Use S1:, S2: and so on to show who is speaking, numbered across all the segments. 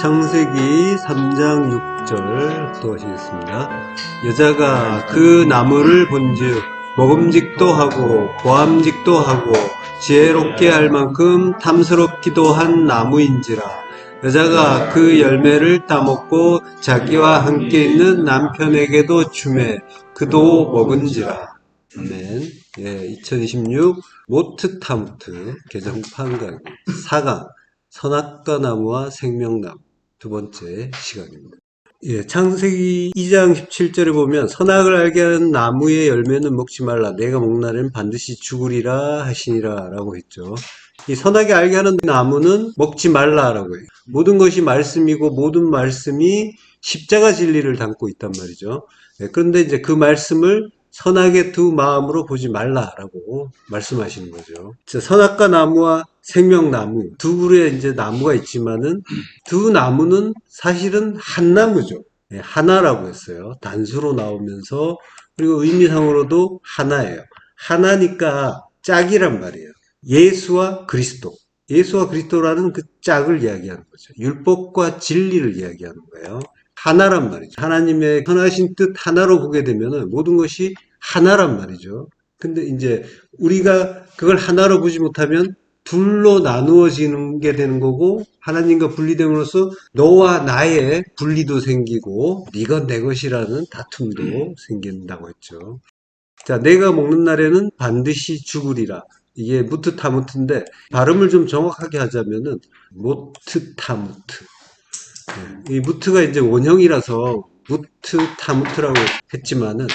S1: 창세기 3장 6절 또 하시겠습니다. 여자가 그 나무를 본즉 먹음직도 하고 보암직도 하고 지혜롭게 할 만큼 탐스럽기도 한 나무인지라. 여자가 그 열매를 따먹고 자기와 함께 있는 남편에게도 주매 그도 먹은지라. 아멘. 예, 2026 모트타무트 개정판 강의 4강 선악과 나무와 생명나무 두 번째 시간입니다. 예, 창세기 2장 17절에 보면 선악을 알게 하는 나무의 열매는 먹지 말라. 내가 먹는 날에는 반드시 죽으리라 하시니라 라고 했죠. 이 선악을 알게 하는 나무는 먹지 말라라고 해요. 모든 것이 말씀이고 모든 말씀이 십자가 진리를 담고 있단 말이죠. 예, 그런데 이제 그 말씀을 선악의 두 마음으로 보지 말라라고 말씀하시는 거죠. 선악과 나무와 생명나무 두 그루의 이제 나무가 있지만은 두 나무는 사실은 한 나무죠. 네, 하나라고 했어요. 단수로 나오면서 그리고 의미상으로도 하나예요. 하나니까 짝이란 말이에요. 예수와 그리스도. 예수와 그리스도라는 그 짝을 이야기하는 거죠. 율법과 진리를 이야기하는 거예요. 하나란 말이죠. 하나님의 선하신 뜻 하나로 보게 되면은 모든 것이 하나란 말이죠. 근데 이제 우리가 그걸 하나로 보지 못하면 둘로 나누어지는 게 되는 거고 하나님과 분리됨으로써 너와 나의 분리도 생기고 네가 내 것이라는 다툼도 생긴다고 했죠. 자, 내가 먹는 날에는 반드시 죽으리라. 이게 무트타무트인데 발음을 좀 정확하게 하자면은 모트타무트. 이 무트가 이제 원형이라서 무트타무트라고 했지만은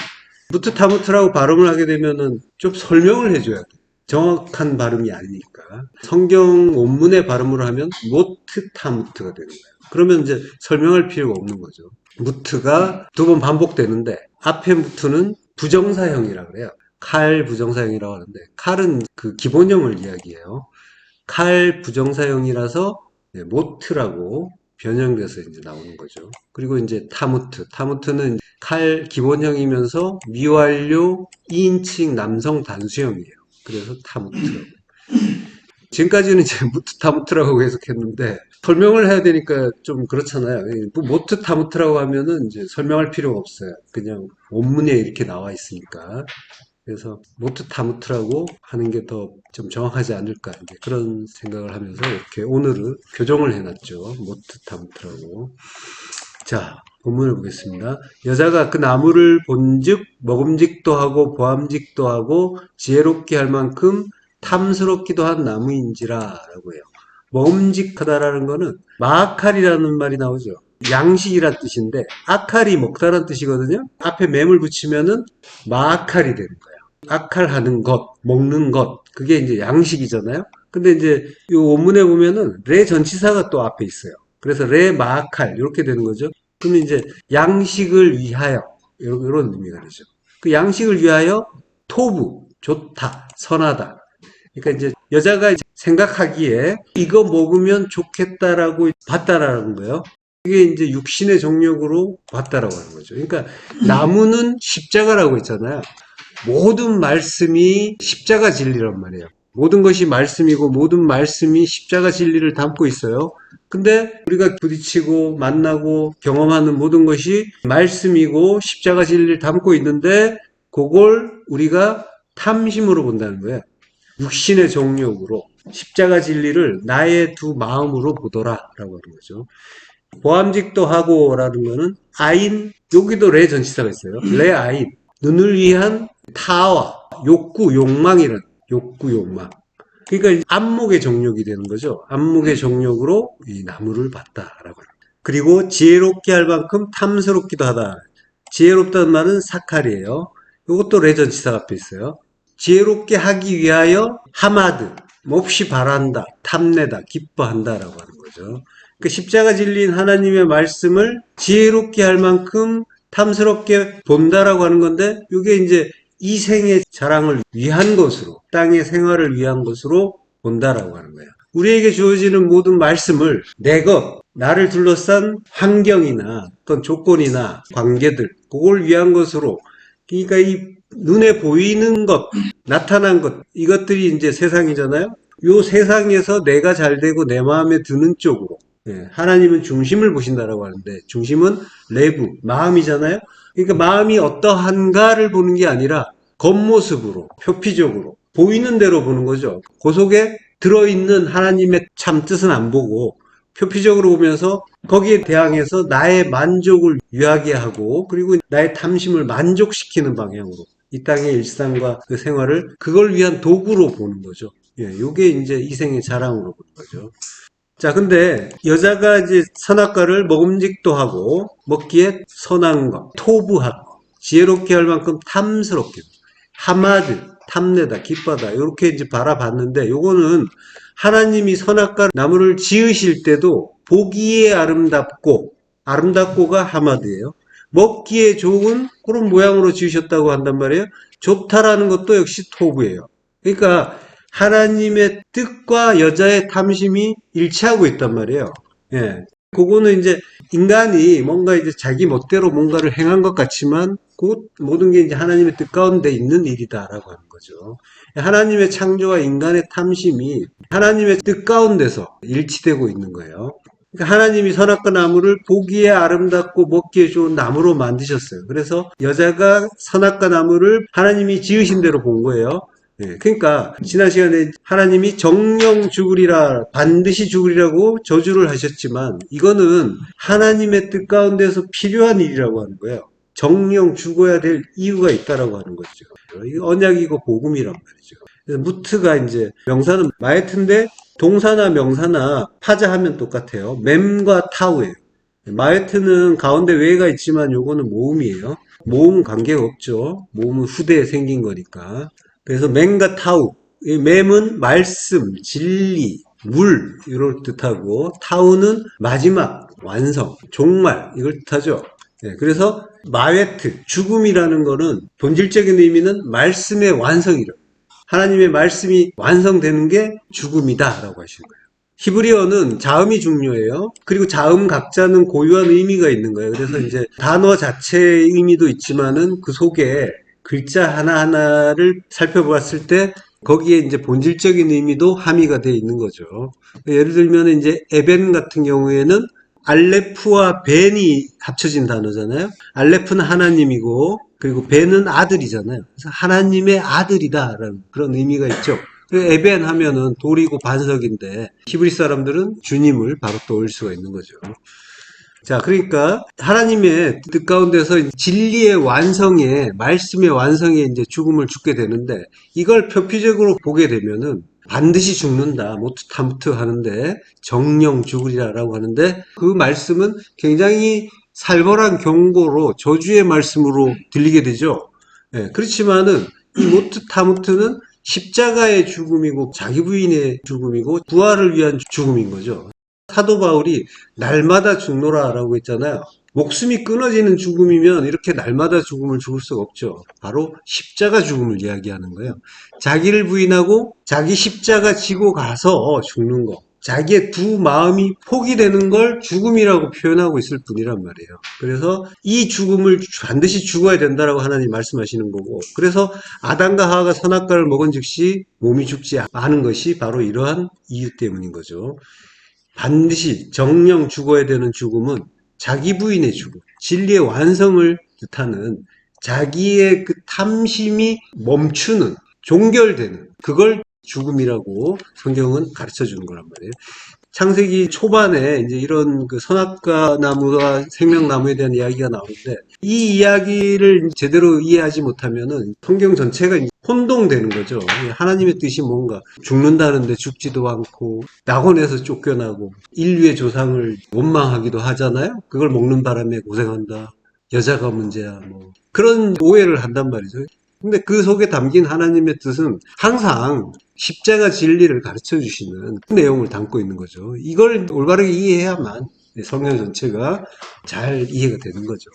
S1: 무트타무트라고 발음을 하게 되면은 좀 설명을 해줘야 돼. 정확한 발음이 아니니까. 성경 원문의 발음으로 하면 모트타무트가 되는 거예요. 그러면 이제 설명할 필요가 없는 거죠. 무트가 두 번 반복되는데 앞에 무트는 부정사형이라고 그래요. 칼 부정사형이라고 하는데 칼은 그 기본형을 이야기해요. 칼 부정사형이라서 모트라고 변형돼서 이제 나오는 거죠. 그리고 이제 타무트. 타무트는 칼 기본형이면서 미완료 2인칭 남성 단수형이에요. 그래서 타무트. 지금까지는 이제 무트타무트라고 계속했는데 설명을 해야 되니까 좀 그렇잖아요. 모트타무트라고 하면은 이제 설명할 필요가 없어요. 그냥 원문에 이렇게 나와 있으니까. 그래서 모트타무트라고 하는 게 더 좀 정확하지 않을까 이제 그런 생각을 하면서 이렇게 오늘은 교정을 해놨죠. 모트타무트라고. 자, 본문을 보겠습니다. 여자가 그 나무를 본즉 먹음직도 하고 보암직도 하고 지혜롭게 할 만큼 탐스럽기도 한 나무인지라 라고 해요. 먹음직하다라는 거는 마아칼이라는 말이 나오죠. 양식이란 뜻인데 아칼이 먹다란 뜻이거든요. 앞에 맴을 붙이면은 마아칼이 되는 거예요. 아칼하는 것, 먹는 것, 그게 이제 양식이잖아요. 근데 이제 이 원문에 보면은 레 전치사가 또 앞에 있어요. 그래서 레 마아칼 이렇게 되는 거죠. 그러면 이제 양식을 위하여 이런 의미가 되죠. 그 양식을 위하여 토부, 좋다, 선하다. 그러니까 이제 여자가 생각하기에 이거 먹으면 좋겠다라고 봤다라는 거예요. 이게 이제 육신의 정욕으로 봤다라고 하는 거죠. 그러니까 나무는 십자가라고 했잖아요. 모든 말씀이 십자가 진리란 말이에요. 모든 것이 말씀이고 모든 말씀이 십자가 진리를 담고 있어요. 근데 우리가 부딪히고 만나고 경험하는 모든 것이 말씀이고 십자가 진리를 담고 있는데 그걸 우리가 탐심으로 본다는 거예요. 육신의 정욕으로 십자가 진리를 나의 두 마음으로 보더라 라고 하는 거죠. 보암직도 하고 라는 거는 아인, 여기도 레 전치사가 있어요. 레 아인, 눈을 위한 타와 욕구, 욕망이란 욕구, 욕망. 그러니까 안목의 정욕이 되는 거죠. 안목의 정욕으로 이 나무를 봤다라고 합니다. 그리고 지혜롭게 할 만큼 탐스럽기도 하다. 지혜롭다는 말은 사칼이에요. 이것도 레전치사 앞에 있어요. 지혜롭게 하기 위하여 하마드, 몹시 바란다, 탐내다, 기뻐한다라고 하는 거죠. 그 십자가 진리인 하나님의 말씀을 지혜롭게 할 만큼 탐스럽게 본다라고 하는 건데 이게 이제 이 생의 자랑을 위한 것으로 땅의 생활을 위한 것으로 본다라고 하는 거예요. 우리에게 주어지는 모든 말씀을 내 것, 나를 둘러싼 환경이나 어떤 조건이나 관계들 그걸 위한 것으로 그러니까 이 눈에 보이는 것, 나타난 것 이것들이 이제 세상이잖아요. 이 세상에서 내가 잘 되고 내 마음에 드는 쪽으로 예, 하나님은 중심을 보신다라고 하는데 중심은 레브, 마음이잖아요. 그러니까 마음이 어떠한가를 보는 게 아니라 겉모습으로, 표피적으로 보이는 대로 보는 거죠. 그 속에 들어있는 하나님의 참 뜻은 안 보고 표피적으로 보면서 거기에 대항해서 나의 만족을 유하게 하고 그리고 나의 탐심을 만족시키는 방향으로 이 땅의 일상과 그 생활을 그걸 위한 도구로 보는 거죠. 예, 요게 이제 이생의 자랑으로 보는 거죠. 자, 근데 여자가 이제 선악과를 먹음직도 하고 먹기에 선한 것, 토부한 것, 지혜롭게 할 만큼 탐스럽게, 하마드, 탐내다, 기뻐다 이렇게 이제 바라봤는데 요거는 하나님이 선악과 나무를 지으실 때도 보기에 아름답고 아름답고가 하마드예요. 먹기에 좋은 그런 모양으로 지으셨다고 한단 말이에요. 좋다라는 것도 역시 토부예요. 그러니까 하나님의 뜻과 여자의 탐심이 일치하고 있단 말이에요. 예. 그거는 이제 인간이 뭔가 이제 자기 멋대로 뭔가를 행한 것 같지만 그 모든 게 이제 하나님의 뜻 가운데 있는 일이다라고 하는 거죠. 하나님의 창조와 인간의 탐심이 하나님의 뜻 가운데서 일치되고 있는 거예요. 그러니까 하나님이 선악과 나무를 보기에 아름답고 먹기에 좋은 나무로 만드셨어요. 그래서 여자가 선악과 나무를 하나님이 지으신 대로 본 거예요. 예, 그러니까 지난 시간에 하나님이 정령 죽으리라 반드시 죽으리라고 저주를 하셨지만 이거는 하나님의 뜻 가운데서 필요한 일이라고 하는 거예요. 정령 죽어야 될 이유가 있다라고 하는 거죠. 이거 언약이고 복음이란 말이죠. 그래서 무트가 이제 명사는 마에트인데 동사나 명사나 파자하면 똑같아요. mem과 타우예요. 마에트는 가운데 외가 있지만 요거는 모음이에요. 모음 관계가 없죠. 모음은 후대에 생긴 거니까. 그래서 맹과 타우, 이 mem은 말씀, 진리, 물 이걸 뜻하고 타우는 마지막, 완성, 종말 이걸 뜻하죠. 네, 그래서 마웨트, 죽음이라는 거는 본질적인 의미는 말씀의 완성이라. 하나님의 말씀이 완성되는 게 죽음이다라고 하시는 거예요. 히브리어는 자음이 중요해요. 그리고 자음 각자는 고유한 의미가 있는 거예요. 그래서 이제 단어 자체의 의미도 있지만은 그 속에 글자 하나하나를 살펴보았을 때 거기에 이제 본질적인 의미도 함의가 되어 있는 거죠. 예를 들면 이제 에벤 같은 경우에는 알레프와 벤이 합쳐진 단어잖아요. 알레프는 하나님이고 그리고 벤은 아들이잖아요. 그래서 하나님의 아들이다라는 그런 의미가 있죠. 에벤 하면은 돌이고 반석인데 히브리 사람들은 주님을 바로 떠올릴 수가 있는 거죠. 자, 그러니까 하나님의 뜻 가운데서 진리의 완성에 말씀의 완성에 이제 죽음을 죽게 되는데 이걸 표피적으로 보게 되면은 반드시 죽는다. 모트 타무트 하는데 정령 죽으리라라고 하는데 그 말씀은 굉장히 살벌한 경고로 저주의 말씀으로 들리게 되죠. 예, 그렇지만은 이 모트 타무트는 십자가의 죽음이고 자기 부인의 죽음이고 부활을 위한 죽음인 거죠. 사도 바울이 날마다 죽노라라고 했잖아요. 목숨이 끊어지는 죽음이면 이렇게 날마다 죽음을 죽을 수가 없죠. 바로 십자가 죽음을 이야기하는 거예요. 자기를 부인하고 자기 십자가 지고 가서 죽는 거. 자기의 두 마음이 포기되는 걸 죽음이라고 표현하고 있을 뿐이란 말이에요. 그래서 이 죽음을 반드시 죽어야 된다라고 하나님 말씀하시는 거고 그래서 아담과 하와가 선악과를 먹은 즉시 몸이 죽지 않은 것이 바로 이러한 이유 때문인 거죠. 반드시 정령 죽어야 되는 죽음은 자기 부인의 죽음, 진리의 완성을 뜻하는 자기의 그 탐심이 멈추는, 종결되는 그걸 죽음이라고 성경은 가르쳐 주는 거란 말이에요. 창세기 초반에 이제 이런 그 선악과 나무와 생명나무에 대한 이야기가 나오는데 이 이야기를 제대로 이해하지 못하면은 성경 전체가 혼동되는 거죠. 하나님의 뜻이 뭔가 죽는다는데 죽지도 않고 낙원에서 쫓겨나고 인류의 조상을 원망하기도 하잖아요. 그걸 먹는 바람에 고생한다. 여자가 문제야. 뭐 그런 오해를 한단 말이죠. 근데 그 속에 담긴 하나님의 뜻은 항상 십자가 진리를 가르쳐 주시는 그 내용을 담고 있는 거죠. 이걸 올바르게 이해해야만 성경 전체가 잘 이해가 되는 거죠.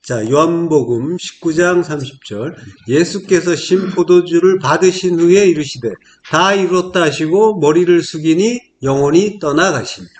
S1: 자, 요한복음 19장 30절 예수께서 신 포도주를 받으신 후에 이르시되 다 이루었다 하시고 머리를 숙이니 영혼이 떠나가시니라.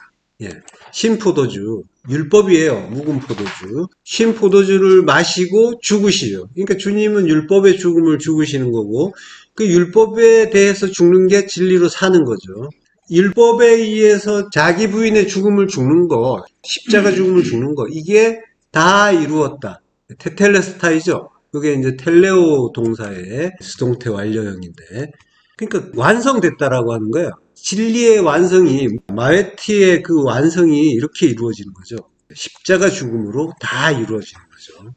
S1: 예, 신 포도주 율법이에요. 묵은 포도주. 신 포도주를 마시고 죽으시죠. 그러니까 주님은 율법의 죽음을 죽으시는 거고 그 율법에 대해서 죽는 게 진리로 사는 거죠. 율법에 의해서 자기 부인의 죽음을 죽는 거, 십자가 죽음을 죽는 거, 이게 다 이루었다. 테텔레스타이죠. 그게 이제 텔레오 동사의 수동태 완료형인데, 그러니까 완성됐다라고 하는 거예요. 진리의 완성이, 마웨티의 그 완성이 이렇게 이루어지는 거죠. 십자가 죽음으로 다 이루어지는 거죠.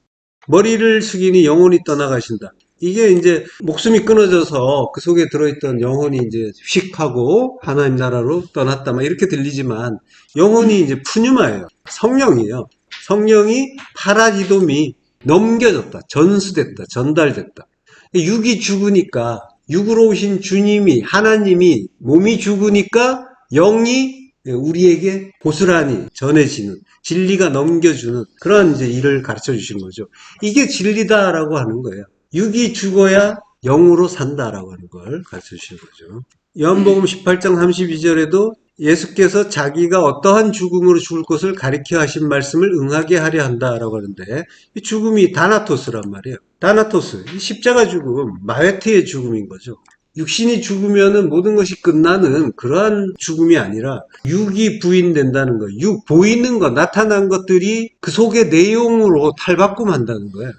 S1: 머리를 숙이니 영혼이 떠나가신다. 이게 이제 목숨이 끊어져서 그 속에 들어있던 영혼이 이제 휙 하고 하나님 나라로 떠났다. 막 이렇게 들리지만 영혼이 이제 푸뉴마예요. 성령이에요. 성령이 파라디돔이 넘겨졌다. 전수됐다. 전달됐다. 육이 죽으니까 육으로 오신 주님이 하나님이 몸이 죽으니까 영이 우리에게 고스란히 전해지는 진리가 넘겨주는 그런 이제 일을 가르쳐 주신 거죠. 이게 진리다라고 하는 거예요. 육이 죽어야 영으로 산다라고 하는 걸 가르쳐 주신 거죠. 요한복음 18장 32절에도 예수께서 자기가 어떠한 죽음으로 죽을 것을 가리켜 하신 말씀을 응하게 하려 한다라고 하는데 이 죽음이 다나토스란 말이에요. 다나토스, 십자가 죽음, 마웨트의 죽음인 거죠. 육신이 죽으면은 모든 것이 끝나는 그러한 죽음이 아니라 육이 부인된다는 거예요. 육, 보이는 것, 나타난 것들이 그 속의 내용으로 탈바꿈한다는 거예요.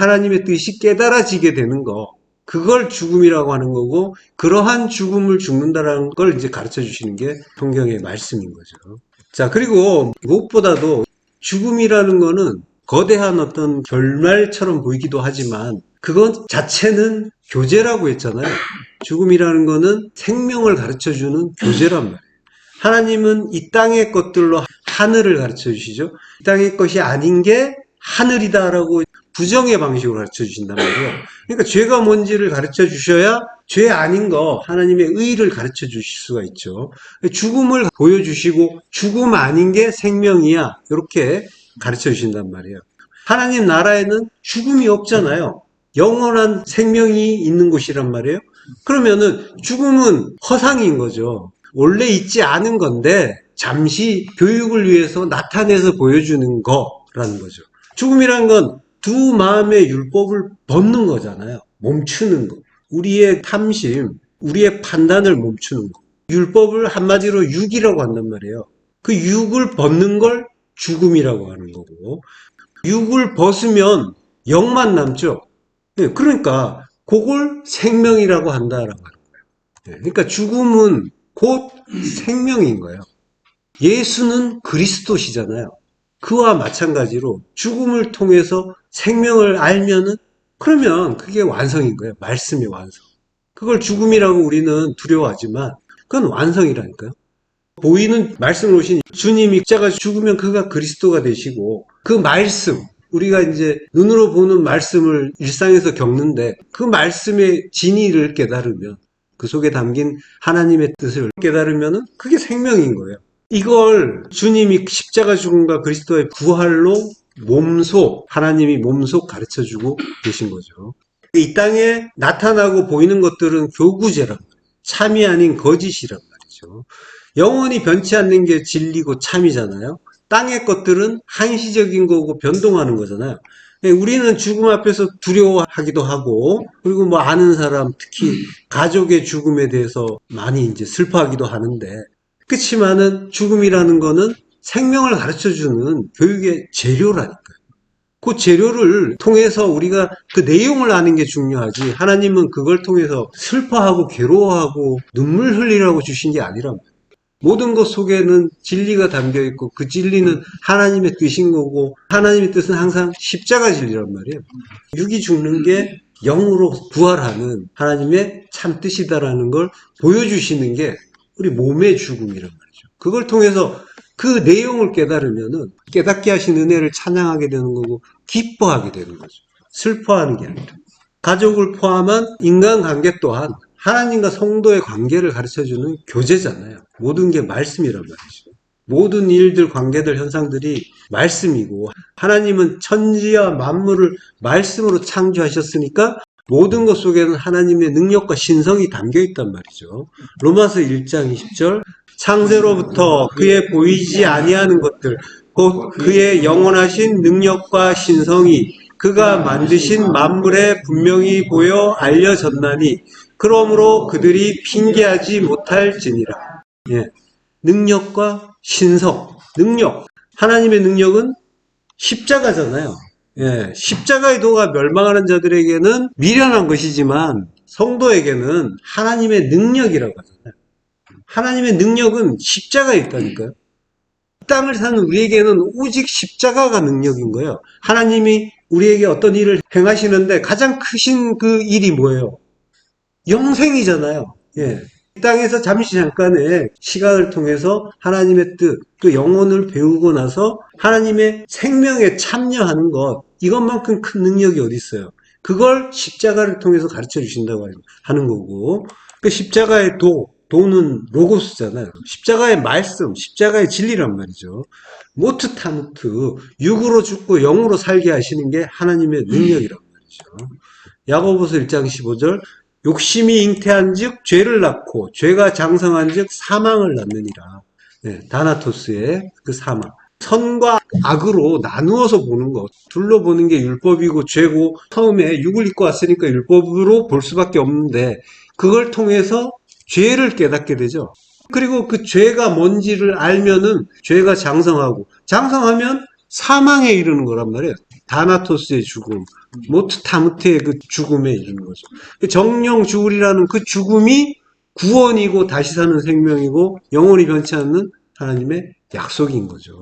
S1: 하나님의 뜻이 깨달아지게 되는 거, 그걸 죽음이라고 하는 거고, 그러한 죽음을 죽는다라는 걸 이제 가르쳐 주시는 게 성경의 말씀인 거죠. 자, 그리고 무엇보다도 죽음이라는 거는 거대한 어떤 결말처럼 보이기도 하지만, 그것 자체는 교제라고 했잖아요. 죽음이라는 거는 생명을 가르쳐 주는 교제란 말이에요. 하나님은 이 땅의 것들로 하늘을 가르쳐 주시죠. 이 땅의 것이 아닌 게 하늘이다라고 부정의 방식으로 가르쳐 주신단 말이에요. 그러니까 죄가 뭔지를 가르쳐 주셔야 죄 아닌 거 하나님의 의를 가르쳐 주실 수가 있죠. 죽음을 보여주시고 죽음 아닌 게 생명이야 이렇게 가르쳐 주신단 말이에요. 하나님 나라에는 죽음이 없잖아요. 영원한 생명이 있는 곳이란 말이에요. 그러면은 죽음은 허상인 거죠. 원래 있지 않은 건데 잠시 교육을 위해서 나타내서 보여주는 거라는 거죠. 죽음이란 건 두 마음의 율법을 벗는 거잖아요. 멈추는 거. 우리의 탐심, 우리의 판단을 멈추는 거. 율법을 한마디로 육이라고 한단 말이에요. 그 육을 벗는 걸 죽음이라고 하는 거고, 육을 벗으면 영만 남죠. 그러니까 그걸 생명이라고 한다라고 하는 거예요. 그러니까 죽음은 곧 생명인 거예요. 예수는 그리스도시잖아요. 그와 마찬가지로 죽음을 통해서 생명을 알면은 그러면 그게 완성인 거예요. 말씀의 완성. 그걸 죽음이라고 우리는 두려워하지만 그건 완성이라니까요. 보이는 말씀을 오신 주님이 십자가 죽으면 그가 그리스도가 되시고 그 말씀, 우리가 이제 눈으로 보는 말씀을 일상에서 겪는데 그 말씀의 진리를 깨달으면 그 속에 담긴 하나님의 뜻을 깨달으면 그게 생명인 거예요. 이걸 주님이 십자가 죽음과 그리스도의 부활로 몸소, 하나님이 몸소 가르쳐주고 계신 거죠. 이 땅에 나타나고 보이는 것들은 교구제란 말이에요. 참이 아닌 거짓이란 말이죠. 영원히 변치 않는 게 진리고 참이잖아요. 땅의 것들은 한시적인 거고 변동하는 거잖아요. 우리는 죽음 앞에서 두려워하기도 하고, 그리고 뭐 아는 사람, 특히 가족의 죽음에 대해서 많이 이제 슬퍼하기도 하는데, 그렇지만은 죽음이라는 거는 생명을 가르쳐주는 교육의 재료라니까요. 그 재료를 통해서 우리가 그 내용을 아는 게 중요하지, 하나님은 그걸 통해서 슬퍼하고 괴로워하고 눈물 흘리라고 주신 게 아니란 말이에요. 모든 것 속에는 진리가 담겨 있고 그 진리는 하나님의 뜻인 거고 하나님의 뜻은 항상 십자가 진리란 말이에요. 육이 죽는 게 영으로 부활하는 하나님의 참 뜻이다라는 걸 보여주시는 게 우리 몸의 죽음이란 말이죠. 그걸 통해서 그 내용을 깨달으면은 깨닫게 하신 은혜를 찬양하게 되는 거고 기뻐하게 되는 거죠. 슬퍼하는 게 아니라. 가족을 포함한 인간관계 또한 하나님과 성도의 관계를 가르쳐주는 교제잖아요. 모든 게 말씀이란 말이죠. 모든 일들, 관계들, 현상들이 말씀이고 하나님은 천지와 만물을 말씀으로 창조하셨으니까 모든 것 속에는 하나님의 능력과 신성이 담겨 있단 말이죠. 로마서 1장 20절 창세로부터 그의 보이지 아니하는 것들 곧 그의 영원하신 능력과 신성이 그가 만드신 만물에 분명히 보여 알려졌나니 그러므로 그들이 핑계하지 못할지니라. 예. 능력과 신성, 능력. 하나님의 능력은 십자가잖아요. 예. 십자가의 도가 멸망하는 자들에게는 미련한 것이지만 성도에게는 하나님의 능력이라고 하잖아요. 하나님의 능력은 십자가에 있다니까요. 땅을 사는 우리에게는 오직 십자가가 능력인 거예요. 하나님이 우리에게 어떤 일을 행하시는데 가장 크신 그 일이 뭐예요? 영생이잖아요. 예. 이 땅에서 잠시 잠깐의 시간을 통해서 하나님의 뜻, 그 영혼을 배우고 나서 하나님의 생명에 참여하는 것, 이것만큼 큰 능력이 어디 있어요? 그걸 십자가를 통해서 가르쳐 주신다고 하는 거고, 그 십자가의 도는 로고스잖아요. 십자가의 말씀, 십자가의 진리란 말이죠. 모트 타무트, 육으로 죽고 영으로 살게 하시는 게 하나님의 능력이란 말이죠. 야고보서 1장 15절, 욕심이 잉태한 즉 죄를 낳고 죄가 장성한 즉 사망을 낳느니라. 네, 다나토스의 그 사망. 선과 악으로 나누어서 보는 것. 둘로 보는 게 율법이고 죄고, 처음에 육을 입고 왔으니까 율법으로 볼 수밖에 없는데 그걸 통해서 죄를 깨닫게 되죠. 그리고 그 죄가 뭔지를 알면은 죄가 장성하고, 장성하면 사망에 이르는 거란 말이에요. 다나토스의 죽음, 모트타무테의 그 죽음에 이르는 거죠. 정령 죽으리라는 그 죽음이 구원이고 다시 사는 생명이고 영원히 변치 않는 하나님의 약속인 거죠.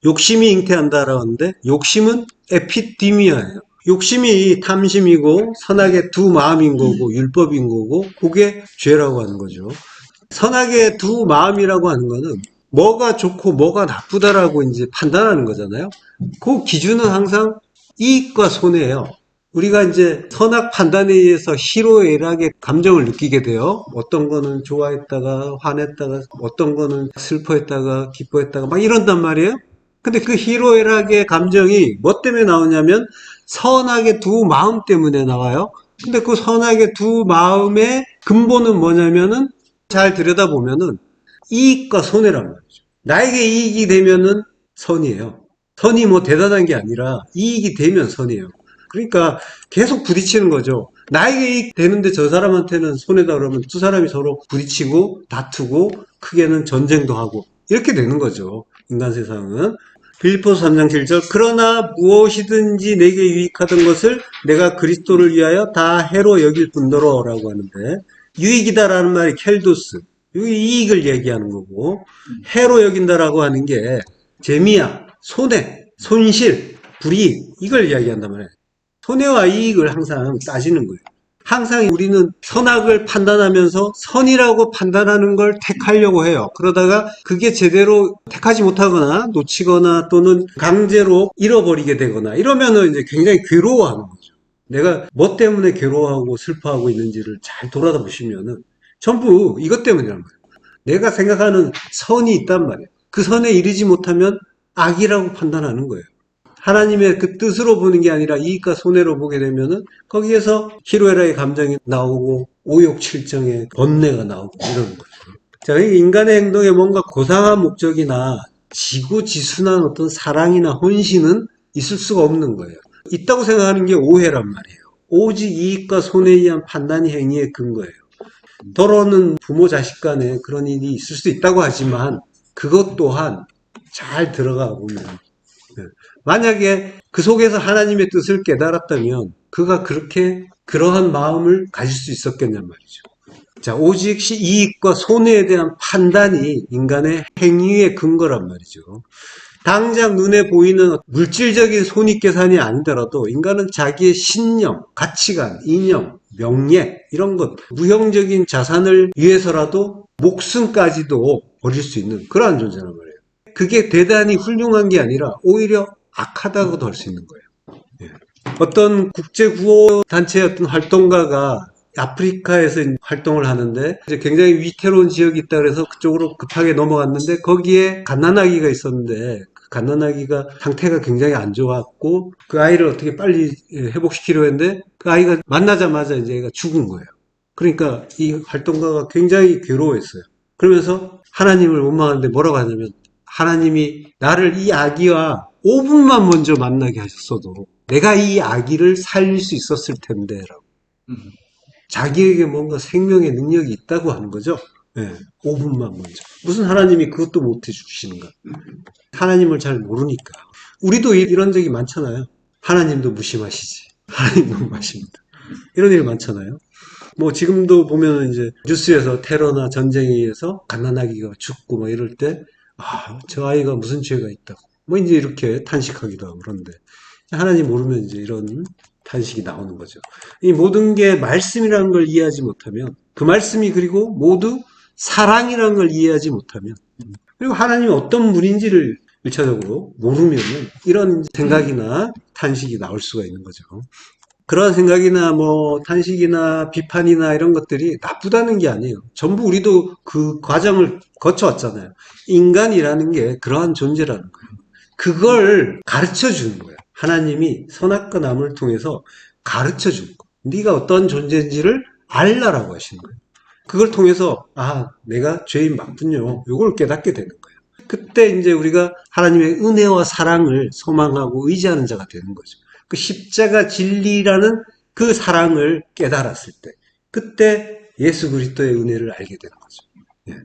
S1: 욕심이 잉태한다라고 하는데, 욕심은 에피디미아예요. 욕심이 탐심이고 선악의 두 마음인 거고 율법인 거고, 그게 죄라고 하는 거죠. 선악의 두 마음이라고 하는 거는 뭐가 좋고 뭐가 나쁘다라고 이제 판단하는 거잖아요. 그 기준은 항상 이익과 손해예요. 우리가 이제 선악 판단에 의해서 희로애락의 감정을 느끼게 돼요. 어떤 거는 좋아했다가 화냈다가, 어떤 거는 슬퍼했다가 기뻐했다가 막 이런단 말이에요. 근데 그 희로애락의 감정이 뭐 때문에 나오냐면 선악의 두 마음 때문에 나와요. 근데 그 선악의 두 마음의 근본은 뭐냐면은, 잘 들여다보면은 이익과 손해란 말이죠. 나에게 이익이 되면은 선이에요. 선이 뭐 대단한 게 아니라 이익이 되면 선이에요. 그러니까 계속 부딪히는 거죠. 나에게 이익 되는데 저 사람한테는 손해다 그러면 두 사람이 서로 부딪히고 다투고 크게는 전쟁도 하고 이렇게 되는 거죠. 인간 세상은. 빌립보서 3장 7절, 그러나 무엇이든지 내게 유익하던 것을 내가 그리스도를 위하여 다 해로 여길 뿐더러 라고 하는데, 유익이다라는 말이 켈도스, 여기 이익을 얘기하는 거고, 해로 여긴다라고 하는 게 재미야, 손해, 손실, 불이익, 이걸 이야기한단 말이에요. 손해와 이익을 항상 따지는 거예요. 항상 우리는 선악을 판단하면서 선이라고 판단하는 걸 택하려고 해요. 그러다가 그게 제대로 택하지 못하거나 놓치거나 또는 강제로 잃어버리게 되거나 이러면은 이제 굉장히 괴로워하는 거죠. 내가 뭐 때문에 괴로워하고 슬퍼하고 있는지를 잘 돌아다 보시면은 전부 이것 때문이란 말이에요. 내가 생각하는 선이 있단 말이에요. 그 선에 이르지 못하면 악이라고 판단하는 거예요. 하나님의 그 뜻으로 보는 게 아니라 이익과 손해로 보게 되면은 거기에서 희로애락의 감정이 나오고 오욕칠정의 번뇌가 나오고 이러는 거죠. 자, 인간의 행동에 뭔가 고상한 목적이나 지고지순한 어떤 사랑이나 헌신은 있을 수가 없는 거예요. 있다고 생각하는 게 오해란 말이에요. 오직 이익과 손해에 의한 판단이 행위의 근거예요. 더러는 부모 자식 간에 그런 일이 있을 수도 있다고 하지만 그것 또한 잘 들어가 보면, 만약에 그 속에서 하나님의 뜻을 깨달았다면 그가 그렇게 그러한 마음을 가질 수 있었겠냔 말이죠. 자, 오직 이익과 손해에 대한 판단이 인간의 행위의 근거란 말이죠. 당장 눈에 보이는 물질적인 손익계산이 아니더라도 인간은 자기의 신념, 가치관, 이념, 명예 이런 것, 무형적인 자산을 위해서라도 목숨까지도 버릴 수 있는 그러한 존재란 말이에요. 그게 대단히 훌륭한 게 아니라 오히려 악하다고도 할 수 있는 거예요. 예. 어떤 국제구호단체의 어떤 활동가가 아프리카에서 활동을 하는데 이제 굉장히 위태로운 지역이 있다 그래서 그쪽으로 급하게 넘어갔는데 거기에 갓난아기가 있었는데 그 갓난아기가 상태가 굉장히 안 좋았고 그 아이를 어떻게 빨리 회복시키려 했는데 그 아이가 만나자마자 이제 얘가 죽은 거예요. 그러니까 이 활동가가 굉장히 괴로워했어요. 그러면서 하나님을 원망하는데 뭐라고 하냐면, 하나님이 나를 이 아기와 5분만 먼저 만나게 하셨어도 내가 이 아기를 살릴 수 있었을 텐데 라고. 자기에게 뭔가 생명의 능력이 있다고 하는 거죠. 예, 5분만 먼저. 무슨 하나님이 그것도 못 해주시는가? 하나님을 잘 모르니까. 우리도 이런 적이 많잖아요. 하나님도 무심하시지. 하나님도 무심합니다. 이런 일 많잖아요. 뭐 지금도 보면 이제 뉴스에서 테러나 전쟁에 의해서 갓난아기가 죽고 뭐 이럴 때, 아, 저 아이가 무슨 죄가 있다고. 뭐 이제 이렇게 탄식하기도 하고 그런데 하나님 모르면 이제 이런 탄식이 나오는 거죠. 이 모든 게 말씀이라는 걸 이해하지 못하면 그 말씀이 그리고 모두 사랑이라는 걸 이해하지 못하면 그리고 하나님이 어떤 분인지를 일차적으로 모르면 이런 생각이나 탄식이 나올 수가 있는 거죠. 그런 생각이나 뭐 탄식이나 비판이나 이런 것들이 나쁘다는 게 아니에요. 전부 우리도 그 과정을 거쳐왔잖아요. 인간이라는 게 그러한 존재라는 거예요. 그걸 가르쳐 주는 거예요. 하나님이 선악과 남을 통해서 가르쳐 주는 거예요. 네가 어떤 존재인지를 알라라고 하시는 거예요. 그걸 통해서 아, 내가 죄인 맞군요. 이걸 깨닫게 되는 거예요. 그때 이제 우리가 하나님의 은혜와 사랑을 소망하고 의지하는 자가 되는 거죠. 그 십자가 진리라는 그 사랑을 깨달았을 때, 그때 예수 그리스도의 은혜를 알게 되는 거죠.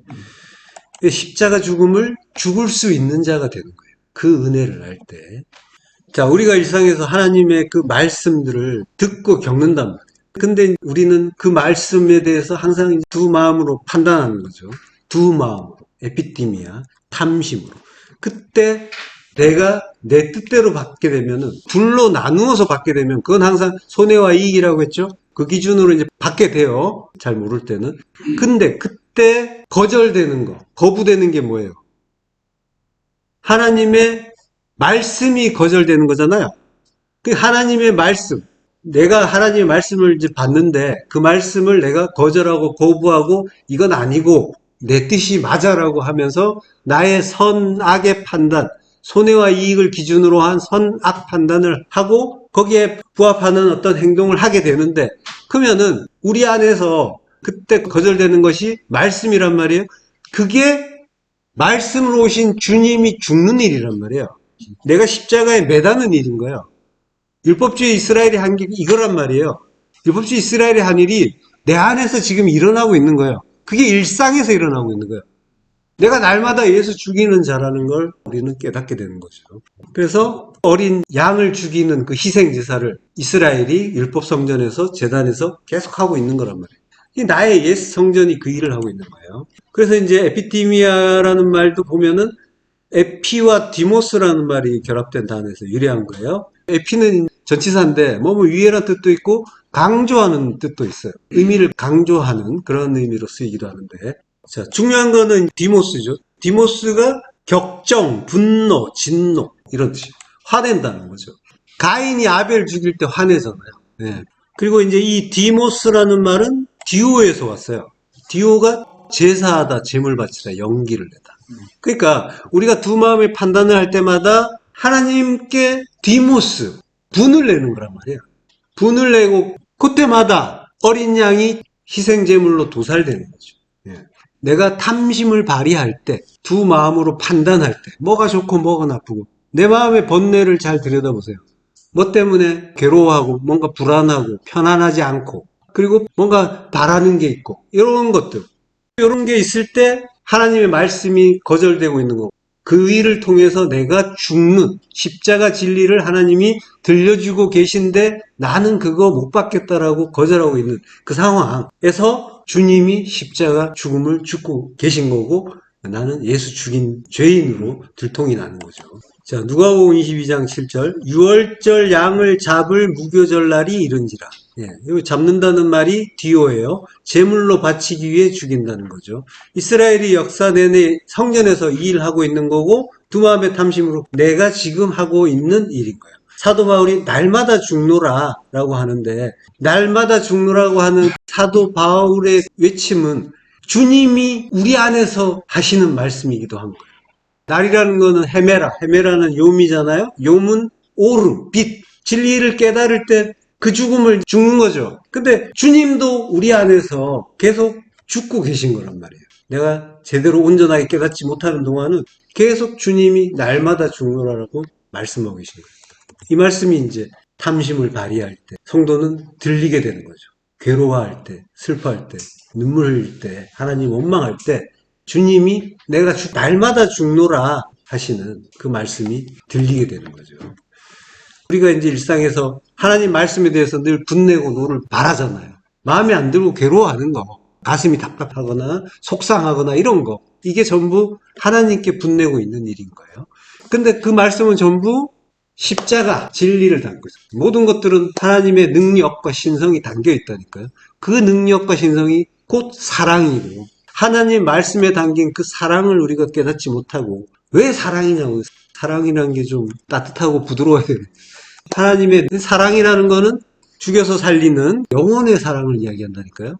S1: 예. 십자가 죽음을 죽을 수 있는 자가 되는 거예요. 그 은혜를 알 때. 자, 우리가 일상에서 하나님의 그 말씀들을 듣고 겪는단 말이에요. 근데 우리는 그 말씀에 대해서 항상 두 마음으로 판단하는 거죠. 두 마음으로. 에피티미아, 탐심으로. 그때 내가 내 뜻대로 받게 되면은 둘로 나누어서 받게 되면 그건 항상 손해와 이익이라고 했죠. 그 기준으로 이제 받게 돼요. 잘 모를 때는. 근데 그때 거절되는 거, 거부되는 게 뭐예요? 하나님의 말씀이 거절되는 거잖아요. 그 하나님의 말씀, 내가 하나님의 말씀을 이제 받는데 그 말씀을 내가 거절하고 거부하고 이건 아니고 내 뜻이 맞아라고 하면서 나의 선악의 판단, 손해와 이익을 기준으로 한 선악 판단을 하고 거기에 부합하는 어떤 행동을 하게 되는데 그러면은 우리 안에서 그때 거절되는 것이 말씀이란 말이에요. 그게 말씀으로 오신 주님이 죽는 일이란 말이에요. 내가 십자가에 매다는 일인 거예요. 율법주의 이스라엘이 한 게 이거란 말이에요. 율법주의 이스라엘이 한 일이 내 안에서 지금 일어나고 있는 거예요. 그게 일상에서 일어나고 있는 거예요. 내가 날마다 예수 죽이는 자라는 걸 우리는 깨닫게 되는 거죠. 그래서 어린 양을 죽이는 그 희생제사를 이스라엘이 율법 성전에서 제단에서 계속하고 있는 거란 말이에요. 이 나의 옛 성전이 그 일을 하고 있는 거예요. 그래서 이제 에피티미아라는 말도 보면은 에피와 디모스라는 말이 결합된 단어에서 유래한 거예요. 에피는 전치사인데 뭐 위에라는 뜻도 있고 강조하는 뜻도 있어요. 의미를 강조하는 그런 의미로 쓰이기도 하는데 자, 중요한 거는 디모스죠. 디모스가 격정, 분노, 진노 이런 뜻이에요. 화낸다는 거죠. 가인이 아벨 죽일 때 화내잖아요. 네. 그리고 이제 이 디모스라는 말은 디오에서 왔어요. 디오가 제사하다, 제물 바치다, 연기를 내다. 그러니까 우리가 두 마음의 판단을 할 때마다 하나님께 디모스, 분을 내는 거란 말이에요. 분을 내고 그때마다 어린 양이 희생제물로 도살되는 거죠. 예. 내가 탐심을 발휘할 때, 두 마음으로 판단할 때, 뭐가 좋고 뭐가 나쁘고, 내 마음의 번뇌를 잘 들여다보세요. 뭐 때문에 괴로워하고, 뭔가 불안하고, 편안하지 않고, 그리고 뭔가 바라는 게 있고, 이런 것들. 이런 게 있을 때 하나님의 말씀이 거절되고 있는 거고, 그 일을 통해서 내가 죽는 십자가 진리를 하나님이 들려주고 계신데 나는 그거 못 받겠다라고 거절하고 있는 그 상황에서 주님이 십자가 죽음을 죽고 계신 거고 나는 예수 죽인 죄인으로 들통이 나는 거죠. 자, 누가복음 22장 7절 유월절 양을 잡을 무교절 날이 이른지라. 예, 여기 잡는다는 말이 디오예요. 제물로 바치기 위해 죽인다는 거죠. 이스라엘이 역사 내내 성전에서 이 일을 하고 있는 거고 두 마음의 탐심으로 내가 지금 하고 있는 일인 거예요. 사도 바울이 날마다 죽노라 라고 하는데 날마다 죽노라고 하는 사도 바울의 외침은 주님이 우리 안에서 하시는 말씀이기도 한 거예요. 날이라는 거는 헤메라는 욤이잖아요. 욤은 오름, 빛, 진리를 깨달을 때 그 죽음을 죽는 거죠. 근데 주님도 우리 안에서 계속 죽고 계신 거란 말이에요. 내가 제대로 온전하게 깨닫지 못하는 동안은 계속 주님이 날마다 죽노라라고 말씀하고 계신 거예요. 이 말씀이 이제 탐심을 발휘할 때 성도는 들리게 되는 거죠. 괴로워할 때, 슬퍼할 때, 눈물 흘릴 때, 하나님 원망할 때 주님이 내가 날마다 죽노라 하시는 그 말씀이 들리게 되는 거죠. 우리가 이제 일상에서 하나님 말씀에 대해서 늘 분내고 노를 바라잖아요. 마음에 안 들고 괴로워하는 거, 가슴이 답답하거나 속상하거나 이런 거, 이게 전부 하나님께 분내고 있는 일인 거예요. 근데 그 말씀은 전부 십자가, 진리를 담고 있어요. 모든 것들은 하나님의 능력과 신성이 담겨 있다니까요. 그 능력과 신성이 곧 사랑이고, 하나님 말씀에 담긴 그 사랑을 우리가 깨닫지 못하고, 왜 사랑이냐고. 사랑이라는 게 좀 따뜻하고 부드러워야 돼요. 하나님의 사랑이라는 거는 죽여서 살리는 영혼의 사랑을 이야기한다니까요.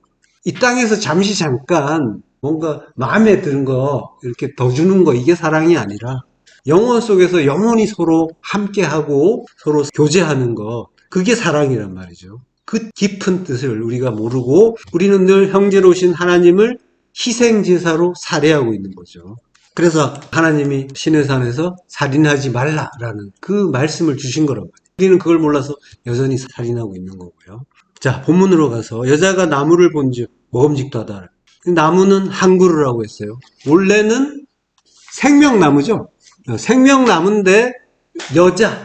S1: 이 땅에서 잠깐 뭔가 마음에 드는 거 이렇게 더 주는 거, 이게 사랑이 아니라 영혼 속에서 영혼이 서로 함께하고 서로 교제하는 거, 그게 사랑이란 말이죠. 그 깊은 뜻을 우리가 모르고 우리는 늘 형제로우신 하나님을 희생제사로 살해하고 있는 거죠. 그래서 하나님이 시내산에서 살인하지 말라라는 그 말씀을 주신 거란 말이에요. 우리는 그걸 몰라서 여전히 살인하고 있는 거고요. 자, 본문으로 가서 여자가 나무를 본즉 먹음직도 하다. 나무는 항구르라고 했어요. 원래는 생명나무죠. 생명나무인데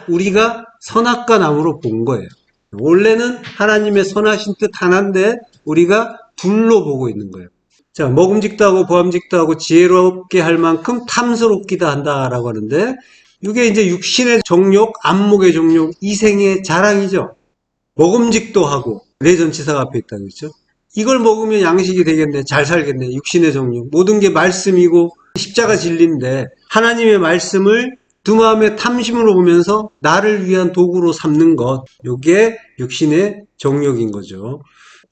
S1: 우리가 선악과 나무로 본 거예요. 원래는 하나님의 선하신 뜻 하나인데 우리가 둘로 보고 있는 거예요. 자, 먹음직도 하고 보암직도 하고 지혜롭게 할 만큼 탐스럽기도 한다라고 하는데, 이게 이제 육신의 정욕, 안목의 정욕, 이생의 자랑이죠. 먹음직도 하고, 내전치사가 앞에 있다고 했죠. 이걸 먹으면 양식이 되겠네, 잘 살겠네, 육신의 정욕. 모든 게 말씀이고 십자가 진리인데 하나님의 말씀을 두 마음의 탐심으로 보면서 나를 위한 도구로 삼는 것, 이게 육신의 정욕인 거죠.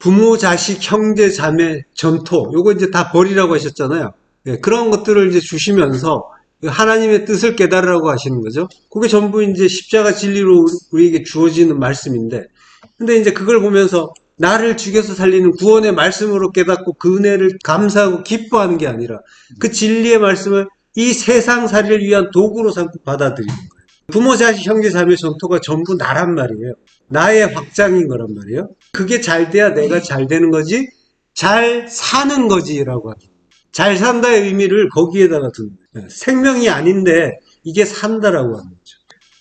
S1: 부모, 자식, 형제, 자매, 전토, 요거 이제 다 버리라고 하셨잖아요. 네, 그런 것들을 이제 주시면서 하나님의 뜻을 깨달으라고 하시는 거죠. 그게 전부 이제 십자가 진리로 우리에게 주어지는 말씀인데, 근데 이제 그걸 보면서 나를 죽여서 살리는 구원의 말씀으로 깨닫고 그 은혜를 감사하고 기뻐하는 게 아니라 그 진리의 말씀을 이 세상살이를 위한 도구로 삼고 받아들이는 거예요. 부모, 자식, 형제, 자매, 전토가 전부 나란 말이에요. 나의 확장인 거란 말이에요. 그게 잘 돼야 내가 잘 되는 거지, 잘 사는 거지라고 하죠. 잘 산다의 의미를 거기에다가 두는 거예요. 생명이 아닌데 이게 산다라고 하는 거죠.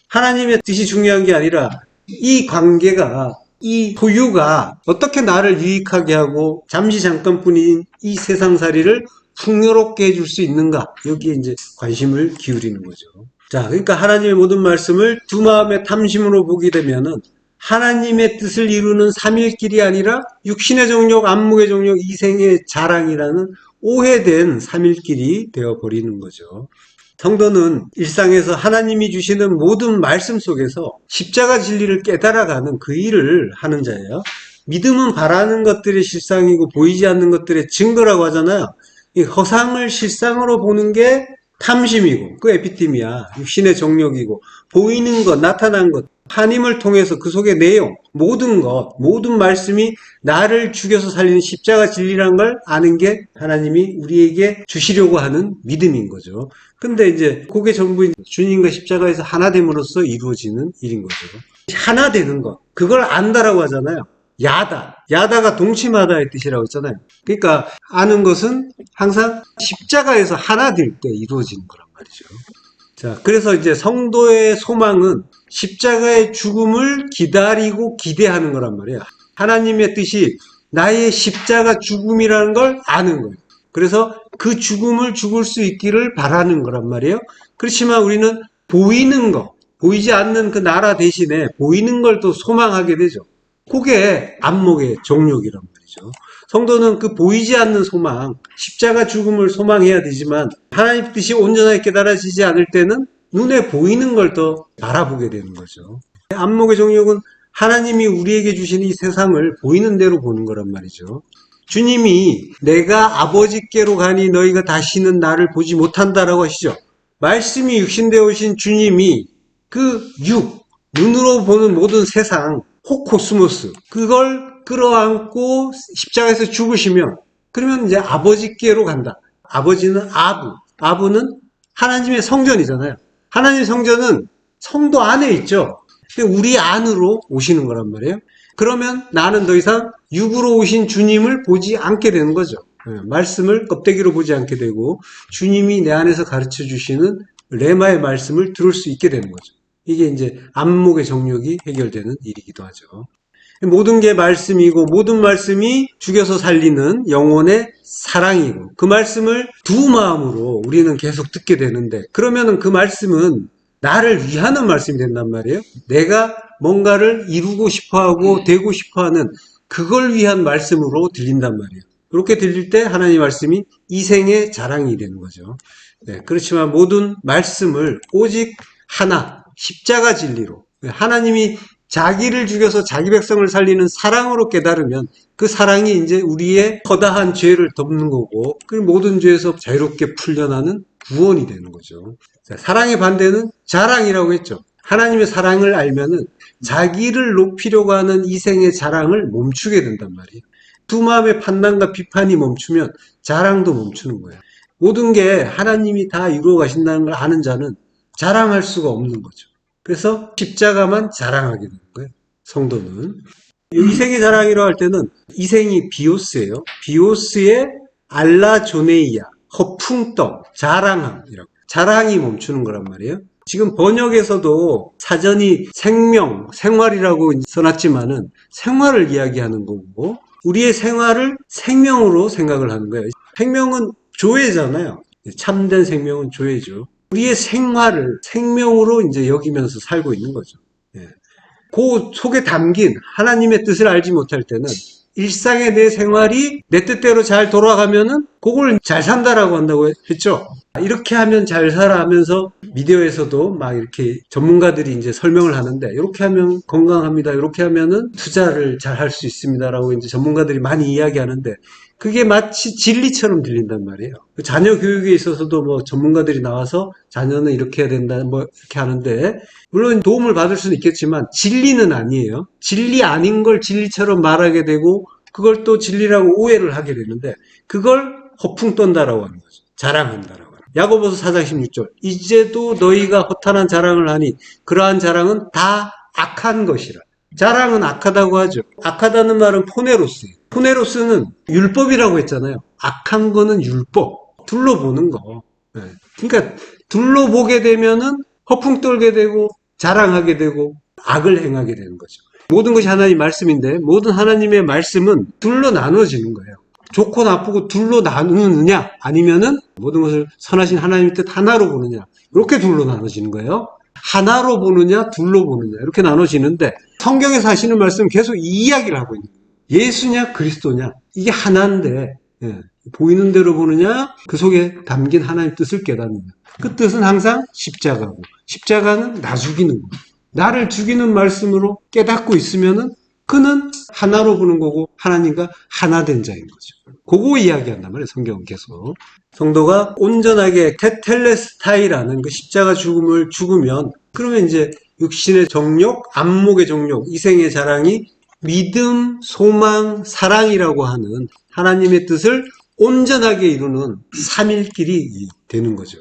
S1: 하나님의 뜻이 중요한 게 아니라 이 관계가, 이 소유가 어떻게 나를 유익하게 하고 잠시 잠깐뿐인 이 세상살이를 풍요롭게 해줄 수 있는가, 여기에 이제 관심을 기울이는 거죠. 자, 그러니까 하나님의 모든 말씀을 두 마음의 탐심으로 보게 되면은 하나님의 뜻을 이루는 삼일길이 아니라 육신의 정욕, 안목의 정욕, 이생의 자랑이라는 오해된 삼일길이 되어버리는 거죠. 성도는 일상에서 하나님이 주시는 모든 말씀 속에서 십자가 진리를 깨달아가는 그 일을 하는 자예요. 믿음은 바라는 것들의 실상이고 보이지 않는 것들의 증거라고 하잖아요. 이 허상을 실상으로 보는 게 탐심이고, 그 에피티미야, 육신의 정욕이고, 보이는 것, 나타난 것, 하나님을 통해서 그 속의 내용, 모든 것, 모든 말씀이 나를 죽여서 살리는 십자가 진리라는 걸 아는 게 하나님이 우리에게 주시려고 하는 믿음인 거죠. 근데 이제 그게 전부 주님과 십자가에서 하나됨으로써 이루어지는 일인 거죠. 하나 되는 것, 그걸 안다라고 하잖아요. 야다가 동침하다의 뜻이라고 했잖아요. 그러니까 아는 것은 항상 십자가에서 하나 될 때 이루어지는 거란 말이죠. 자, 그래서 이제 성도의 소망은 십자가의 죽음을 기다리고 기대하는 거란 말이에요. 하나님의 뜻이 나의 십자가 죽음이라는 걸 아는 거예요. 그래서 그 죽음을 죽을 수 있기를 바라는 거란 말이에요. 그렇지만 우리는 보이는 거, 보이지 않는 그 나라 대신에 보이는 걸 또 소망하게 되죠. 그게 안목의 정욕이란 말이죠. 성도는 그 보이지 않는 소망, 십자가 죽음을 소망해야 되지만 하나님 뜻이 온전하게 깨달아지지 않을 때는 눈에 보이는 걸 더 바라보게 되는 거죠. 안목의 정욕은 하나님이 우리에게 주신 이 세상을 보이는 대로 보는 거란 말이죠. 주님이 내가 아버지께로 가니 너희가 다시는 나를 보지 못한다라고 하시죠. 말씀이 육신되어 오신 주님이 그 눈으로 보는 모든 세상, 호코스모스, 그걸 끌어안고 십자가에서 죽으시면, 그러면 이제 아버지께로 간다. 아버지는 아부는 하나님의 성전이잖아요. 하나님의 성전은 성도 안에 있죠. 우리 안으로 오시는 거란 말이에요. 그러면 나는 더 이상 육으로 오신 주님을 보지 않게 되는 거죠. 말씀을 껍데기로 보지 않게 되고 주님이 내 안에서 가르쳐 주시는 레마의 말씀을 들을 수 있게 되는 거죠. 이게 이제 안목의 정욕이 해결되는 일이기도 하죠. 모든 게 말씀이고 모든 말씀이 죽여서 살리는 영혼의 사랑이고 그 말씀을 두 마음으로 우리는 계속 듣게 되는데 그러면은 그 말씀은 나를 위하는 말씀이 된단 말이에요. 내가 뭔가를 이루고 싶어하고 되고 싶어하는 그걸 위한 말씀으로 들린단 말이에요. 그렇게 들릴 때 하나님 말씀이 이생의 자랑이 되는 거죠. 네, 그렇지만 모든 말씀을 오직 하나 십자가 진리로 하나님이 자기를 죽여서 자기 백성을 살리는 사랑으로 깨달으면 그 사랑이 이제 우리의 허다한 죄를 덮는 거고 그 모든 죄에서 자유롭게 풀려나는 구원이 되는 거죠. 사랑의 반대는 자랑이라고 했죠. 하나님의 사랑을 알면은 자기를 높이려고 하는 이생의 자랑을 멈추게 된단 말이에요. 두 마음의 판단과 비판이 멈추면 자랑도 멈추는 거예요. 모든 게 하나님이 다 이루어 가신다는 걸 아는 자는 자랑할 수가 없는 거죠. 그래서 십자가만 자랑하게 되는 거예요. 성도는. 이생의 자랑이라고 할 때는 이생이 비오스예요. 비오스의 알라조네이아, 허풍떡, 자랑함이라고. 자랑이 멈추는 거란 말이에요. 지금 번역에서도 사전이 생명, 생활이라고 써놨지만은 생활을 이야기하는 거고 우리의 생활을 생명으로 생각을 하는 거예요. 생명은 조회잖아요. 참된 생명은 조회죠. 우리의 생활을 생명으로 이제 여기면서 살고 있는 거죠. 예. 그 속에 담긴 하나님의 뜻을 알지 못할 때는 일상의 내 생활이 내 뜻대로 잘 돌아가면은 그걸 잘 산다라고 한다고 했죠. 이렇게 하면 잘 살아 하면서 미디어에서도 막 이렇게 전문가들이 이제 설명을 하는데 이렇게 하면 건강합니다. 이렇게 하면은 투자를 잘 할 수 있습니다라고 이제 전문가들이 많이 이야기하는데 그게 마치 진리처럼 들린단 말이에요. 자녀 교육에 있어서도 뭐 전문가들이 나와서 자녀는 이렇게 해야 된다 뭐 이렇게 하는데 물론 도움을 받을 수는 있겠지만 진리는 아니에요. 진리 아닌 걸 진리처럼 말하게 되고 그걸 또 진리라고 오해를 하게 되는데 그걸 허풍 떤다라고 하는 거죠. 자랑한다라고 하는 거죠. 야고보서 4장 16절 이제도 너희가 허탄한 자랑을 하니 그러한 자랑은 다 악한 것이라. 자랑은 악하다고 하죠. 악하다는 말은 포네로스예요. 포네로스는 율법이라고 했잖아요. 악한 거는 율법. 둘러보는 거. 네. 그러니까 둘러보게 되면은 허풍 떨게 되고 자랑하게 되고 악을 행하게 되는 거죠. 모든 것이 하나님 말씀인데 모든 하나님의 말씀은 둘로 나눠지는 거예요. 좋고 나쁘고 둘로 나누느냐 아니면은 모든 것을 선하신 하나님의 뜻 하나로 보느냐 이렇게 둘로 나눠지는 거예요. 하나로 보느냐 둘로 보느냐 이렇게 나눠지는데 성경에서 하시는 말씀은 계속 이 이야기를 하고 있는 거예요. 예수냐 그리스도냐 이게 하나인데 보이는 대로 보느냐 그 속에 담긴 하나님의 뜻을 깨닫느냐 그 뜻은 항상 십자가고 십자가는 나 죽이는 거예요. 나를 죽이는 말씀으로 깨닫고 있으면은 그는 하나로 보는 거고 하나님과 하나 된 자인 거죠. 그거 이야기한단 말이에요. 성경은 계속. 성도가 온전하게 테텔레스타이라는 그 십자가 죽음을 죽으면 그러면 이제 육신의 정욕, 안목의 정욕, 이생의 자랑이 믿음, 소망, 사랑이라고 하는 하나님의 뜻을 온전하게 이루는 삼일길이 되는 거죠.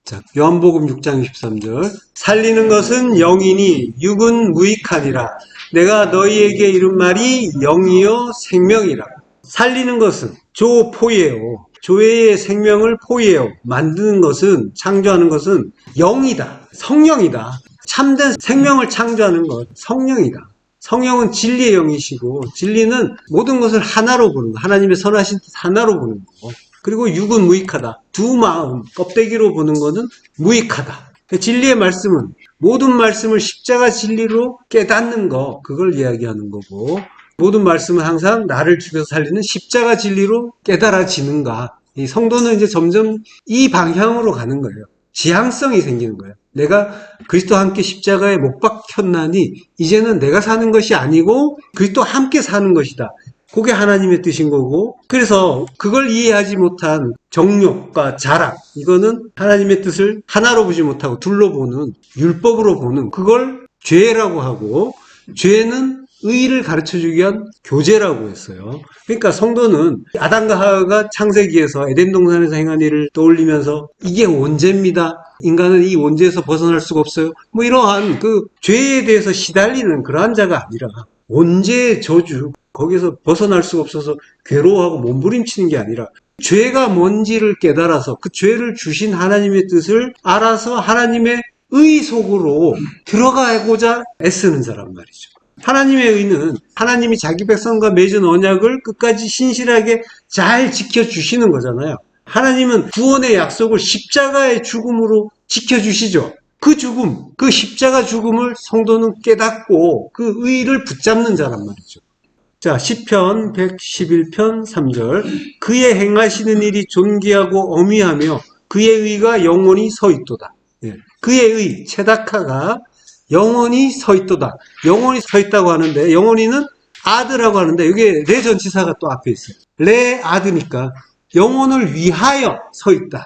S1: 자, 요한복음 6장 23절 살리는 것은 영이니 육은 무익하니라. 내가 너희에게 이른 말이 영이요 생명이라. 살리는 것은 조포예요. 조의 생명을 포예요. 만드는 것은 창조하는 것은 영이다. 성령이다. 참된 생명을 창조하는 것 성령이다. 성령은 진리의 영이시고 진리는 모든 것을 하나로 보는 거. 하나님의 선하신 뜻 하나로 보는 거. 그리고 육은 무익하다. 두 마음, 껍데기로 보는 것은 무익하다. 진리의 말씀은 모든 말씀을 십자가 진리로 깨닫는 거, 그걸 이야기하는 거고 모든 말씀은 항상 나를 죽여서 살리는 십자가 진리로 깨달아지는가. 이 성도는 이제 점점 이 방향으로 가는 거예요. 지향성이 생기는 거예요. 내가 그리스도와 함께 십자가에 못 박혔나니 이제는 내가 사는 것이 아니고 그리스도와 함께 사는 것이다. 그게 하나님의 뜻인 거고 그래서 그걸 이해하지 못한 정욕과 자랑 이거는 하나님의 뜻을 하나로 보지 못하고 둘로 보는 율법으로 보는 그걸 죄라고 하고 죄는 의를 가르쳐주기 위한 교제라고 했어요. 그러니까 성도는 아담과 하와가 창세기에서 에덴 동산에서 행한 일을 떠올리면서 이게 원죄입니다. 인간은 이 원죄에서 벗어날 수가 없어요. 뭐 이러한 그 죄에 대해서 시달리는 그러한 자가 아니라 원죄의 저주, 거기서 벗어날 수가 없어서 괴로워하고 몸부림치는 게 아니라 죄가 뭔지를 깨달아서 그 죄를 주신 하나님의 뜻을 알아서 하나님의 의 속으로 들어가고자 애쓰는 사람 말이죠. 하나님의 의는 하나님이 자기 백성과 맺은 언약을 끝까지 신실하게 잘 지켜주시는 거잖아요. 하나님은 구원의 약속을 십자가의 죽음으로 지켜주시죠. 그 죽음, 그 십자가 죽음을 성도는 깨닫고 그 의를 붙잡는 자란 말이죠. 자, 시편 111편 3절. 그의 행하시는 일이 존귀하고 어미하며 그의 의가 영원히 서 있도다. 예. 그의 의, 체다카가 영원히 서 있도다. 영원히 서 있다고 하는데, 영원히는 아드라고 하는데, 여기에 레 전치사가 또 앞에 있어요. 레 아드니까 영혼을 위하여 서 있다.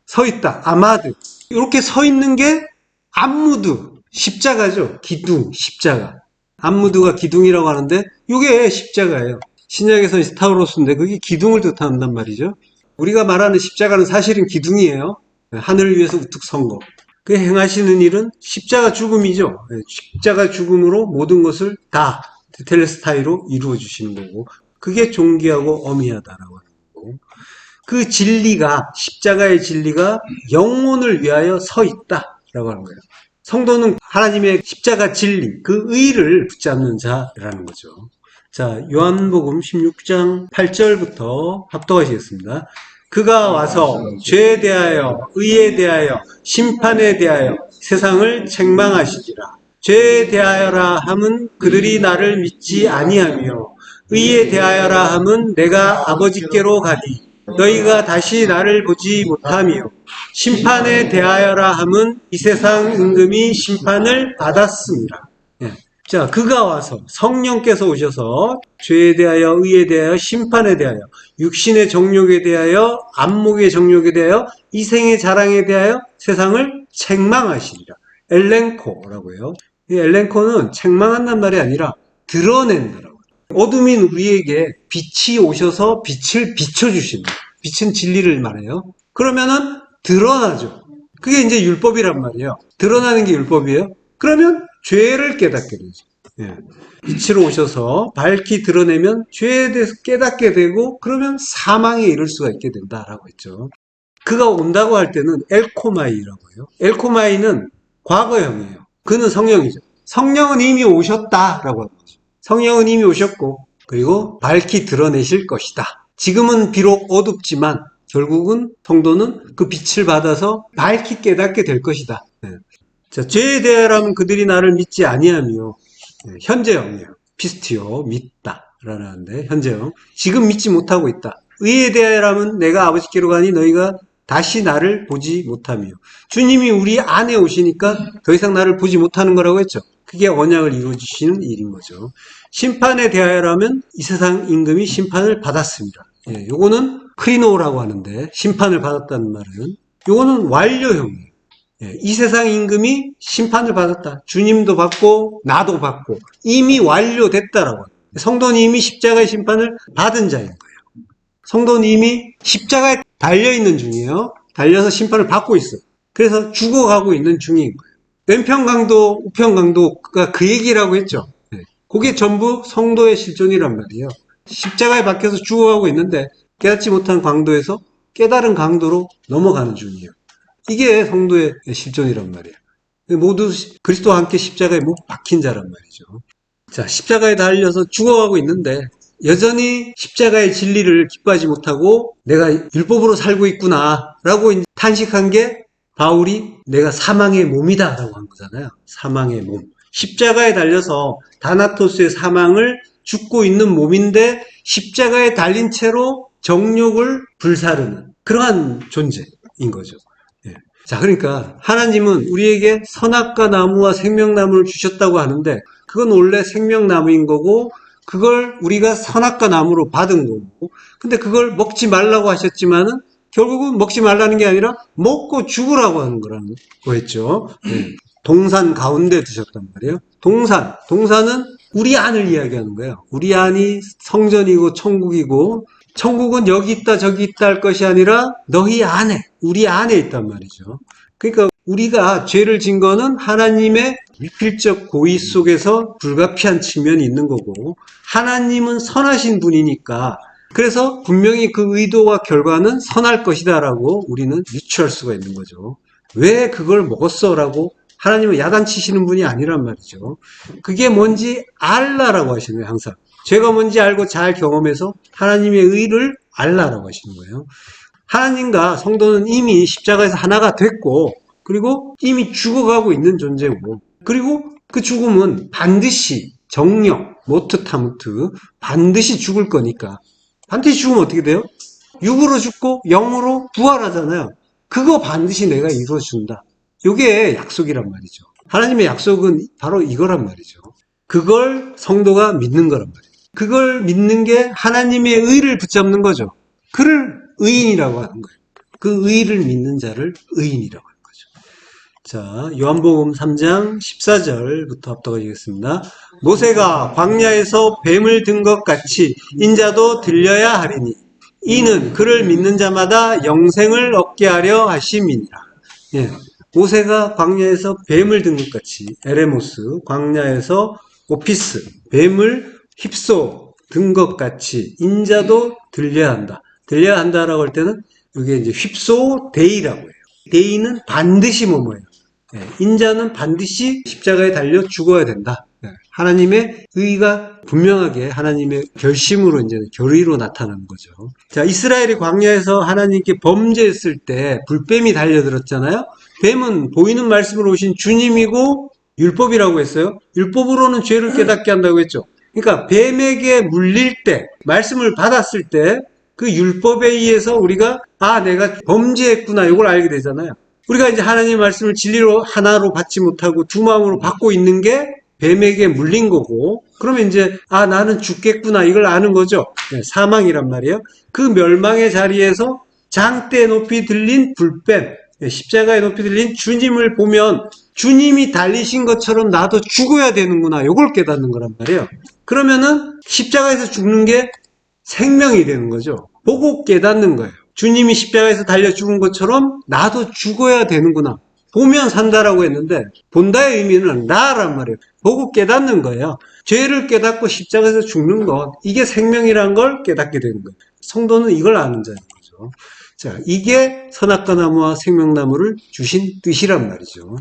S1: 서 있다. 아마드. 이렇게 서 있는 게 암무드, 십자가죠. 기둥, 십자가. 암무드가 기둥이라고 하는데 이게 십자가예요. 신약에서는 스타우로스인데 그게 기둥을 뜻한단 말이죠. 우리가 말하는 십자가는 사실은 기둥이에요. 하늘을 위해서 우뚝 선 거. 그 행하시는 일은 십자가 죽음이죠. 십자가 죽음으로 모든 것을 다 테텔레스타이로 이루어 주시는 거고 그게 존귀하고 어미하다라고 하는 거고 그 진리가 십자가의 진리가 영혼을 위하여 서 있다라고 하는 거예요. 성도는 하나님의 십자가 진리, 그 의를 붙잡는 자라는 거죠. 자, 요한복음 16장 8절부터 합독하시겠습니다. 그가 와서 죄에 대하여, 의에 대하여, 심판에 대하여 세상을 책망하시리라. 죄에 대하여라 함은 그들이 나를 믿지 아니하며, 의에 대하여라 함은 내가 아버지께로 가니, 너희가 다시 나를 보지 못하며 심판에 대하여라 함은 이 세상 임금이 심판을 받았습니다. 예. 자, 그가 와서 성령께서 오셔서 죄에 대하여 의에 대하여 심판에 대하여 육신의 정욕에 대하여 안목의 정욕에 대하여 이생의 자랑에 대하여 세상을 책망하시리라. 엘렌코라고 해요. 이 엘렌코는 책망한다는 말이 아니라 드러낸다라고. 어둠인 우리에게 빛이 오셔서 빛을 비춰주신다. 빛은 진리를 말해요. 그러면은 드러나죠. 그게 이제 율법이란 말이에요. 드러나는 게 율법이에요. 그러면 죄를 깨닫게 되죠. 예. 빛으로 오셔서 밝히 드러내면 죄에 대해서 깨닫게 되고 그러면 사망에 이를 수가 있게 된다라고 했죠. 그가 온다고 할 때는 엘코마이라고 해요. 엘코마이는 과거형이에요. 그는 성령이죠. 성령은 이미 오셨다라고 하는 거죠. 성령은 이미 오셨고 그리고 밝히 드러내실 것이다. 지금은 비록 어둡지만 결국은 성도는 그 빛을 받아서 밝히 깨닫게 될 것이다. 네. 자, 죄에 대하여라면 그들이 나를 믿지 아니하며 네, 현재형이에요. 피스티오 믿다라는데 현재형. 지금 믿지 못하고 있다. 의에 대하여라면 내가 아버지께로 가니 너희가 다시 나를 보지 못하며 주님이 우리 안에 오시니까 더 이상 나를 보지 못하는 거라고 했죠. 그게 언약을 이루어주시는 일인 거죠. 심판에 대하여라면 이 세상 임금이 심판을 받았습니다. 예, 요거는 크리노라고 하는데 심판을 받았다는 말은 요거는 완료형이에요. 예, 이 세상 임금이 심판을 받았다. 주님도 받고 나도 받고 이미 완료됐다라고 합니다. 성도는 이미 십자가의 심판을 받은 자인 거예요. 성도는 이미 십자가에 달려있는 중이에요. 달려서 심판을 받고 있어요. 그래서 죽어가고 있는 중인 거예요. 왼편 강도, 우편 강도가 그 얘기라고 했죠. 네. 그게 전부 성도의 실존이란 말이에요. 십자가에 박혀서 죽어가고 있는데 깨닫지 못한 강도에서 깨달은 강도로 넘어가는 중이에요. 이게 성도의 실존이란 말이에요. 모두 그리스도와 함께 십자가에 못 박힌 자란 말이죠. 자, 십자가에 달려서 죽어가고 있는데 여전히 십자가의 진리를 기뻐하지 못하고 내가 율법으로 살고 있구나 라고 탄식한 게 바울이 내가 사망의 몸이다 라고 한 거잖아요. 사망의 몸. 십자가에 달려서 다나토스의 사망을 죽고 있는 몸인데 십자가에 달린 채로 정욕을 불사르는 그러한 존재인 거죠. 예. 자, 그러니까 하나님은 우리에게 선악과 나무와 생명나무를 주셨다고 하는데 그건 원래 생명나무인 거고 그걸 우리가 선악과 나무로 받은 거고 근데 그걸 먹지 말라고 하셨지만은 결국은 먹지 말라는 게 아니라 먹고 죽으라고 하는 거라는 거였죠. 네. 동산 가운데 두셨단 말이에요. 동산은 우리 안을 이야기하는 거예요. 우리 안이 성전이고 천국이고 천국은 여기 있다 저기 있다 할 것이 아니라 너희 안에 우리 안에 있단 말이죠. 그러니까 우리가 죄를 진 거는 하나님의 미필적 고의 속에서 불가피한 측면이 있는 거고, 하나님은 선하신 분이니까, 그래서 분명히 그 의도와 결과는 선할 것이다라고 우리는 유추할 수가 있는 거죠. 왜 그걸 먹었어? 라고 하나님은 야단치시는 분이 아니란 말이죠. 그게 뭔지 알라라고 하시는 거예요, 항상. 죄가 뭔지 알고 잘 경험해서 하나님의 의를 알라라고 하시는 거예요. 하나님과 성도는 이미 십자가에서 하나가 됐고, 그리고 이미 죽어가고 있는 존재고, 그리고 그 죽음은 반드시 정령, 모트 타무트, 반드시 죽을 거니까. 반드시 죽으면 어떻게 돼요? 육으로 죽고 영으로 부활하잖아요. 그거 반드시 내가 이루어준다. 이게 약속이란 말이죠. 하나님의 약속은 바로 이거란 말이죠. 그걸 성도가 믿는 거란 말이에요. 그걸 믿는 게 하나님의 의를 붙잡는 거죠. 그를 의인이라고 하는 거예요. 그 의를 믿는 자를 의인이라고 하는 거죠. 자, 요한복음 3장 14절부터 합독하겠습니다. 모세가 광야에서 뱀을 든 것 같이 인자도 들려야 하리니 이는 그를 믿는 자마다 영생을 얻게 하려 하심이니라. 예, 모세가 광야에서 뱀을 든 것 같이 에레모스, 광야에서 오피스, 뱀을 휩소 든 것 같이 인자도 들려야 한다. 들려야 한다라고 할 때는 이게 이제 휩소 데이라고 해요. 데이는 반드시 뭐예요? 인자는 반드시 십자가에 달려 죽어야 된다. 하나님의 의가 분명하게 하나님의 결심으로 이제 결의로 나타나는 거죠. 자, 이스라엘이 광야에서 하나님께 범죄했을 때 불뱀이 달려들었잖아요. 뱀은 보이는 말씀으로 오신 주님이고 율법이라고 했어요. 율법으로는 죄를 깨닫게 한다고 했죠. 그러니까 뱀에게 물릴 때, 말씀을 받았을 때 그 율법에 의해서 우리가 내가 범죄했구나 이걸 알게 되잖아요. 우리가 이제 하나님의 말씀을 진리로 하나로 받지 못하고 두 마음으로 받고 있는 게 뱀에게 물린 거고, 그러면 이제 나는 죽겠구나 이걸 아는 거죠. 사망이란 말이에요. 그 멸망의 자리에서 장대 높이 들린 불뱀, 십자가에 높이 들린 주님을 보면 주님이 달리신 것처럼 나도 죽어야 되는구나 이걸 깨닫는 거란 말이에요. 그러면은 십자가에서 죽는 게 생명이 되는 거죠. 보고 깨닫는 거예요. 주님이 십자가에서 달려 죽은 것처럼 나도 죽어야 되는구나. 보면 산다라고 했는데 본다의 의미는 나란 말이에요. 보고 깨닫는 거예요. 죄를 깨닫고 십자가에서 죽는 것, 이게 생명이란 걸 깨닫게 되는 거예요. 성도는 이걸 아는 자인 거죠. 자, 이게 선악과 나무와 생명나무를 주신 뜻이란 말이죠.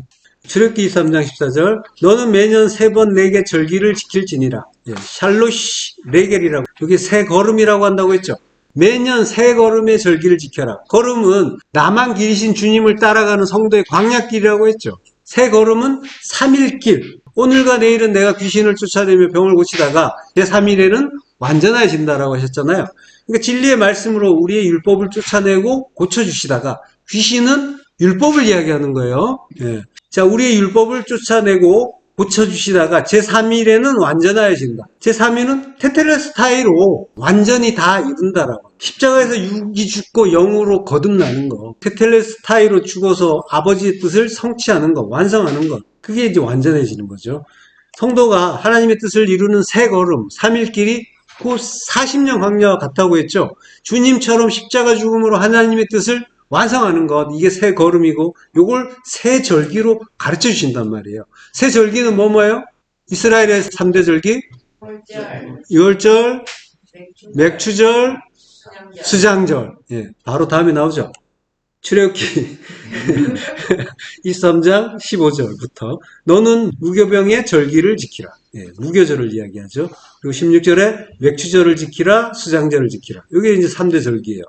S1: 출애굽기 23장 14절 너는 매년 3번 내게 절기를 지킬지니라. 샬로시 레겔이라고, 여기 세 걸음이라고 한다고 했죠. 매년 세 걸음의 절기를 지켜라. 걸음은 나만 길이신 주님을 따라가는 성도의 광야길이라고 했죠. 세 걸음은 3일길. 오늘과 내일은 내가 귀신을 쫓아내며 병을 고치다가 제3일에는 완전해진다라고 하셨잖아요. 그러니까 진리의 말씀으로 우리의 율법을 쫓아내고 고쳐주시다가 귀신은 율법을 이야기하는 거예요. 자, 우리의 율법을 쫓아내고 고쳐주시다가 제3일에는 완전하여진다. 제3일은 테텔레스타이로 완전히 다 이룬다라고. 십자가에서 육이 죽고 영으로 거듭나는 거. 테텔레스타이로 죽어서 아버지의 뜻을 성취하는 거, 완성하는 거. 그게 이제 완전해지는 거죠. 성도가 하나님의 뜻을 이루는 세 걸음, 3일길이 그 40년 광야와 같다고 했죠. 주님처럼 십자가 죽음으로 하나님의 뜻을 완성하는 것, 이게 세 걸음이고 요걸 세 절기로 가르쳐 주신단 말이에요. 세 절기는 뭐예요? 이스라엘의 3대 절기? 유월절, 맥추절, 수장절. 바로 다음에 나오죠. 출애굽기 23장 15절부터 너는 무교병의 절기를 지키라. 무교절을 이야기하죠. 그리고 16절에 맥추절을 지키라, 수장절을 지키라. 이게 이제 3대 절기예요.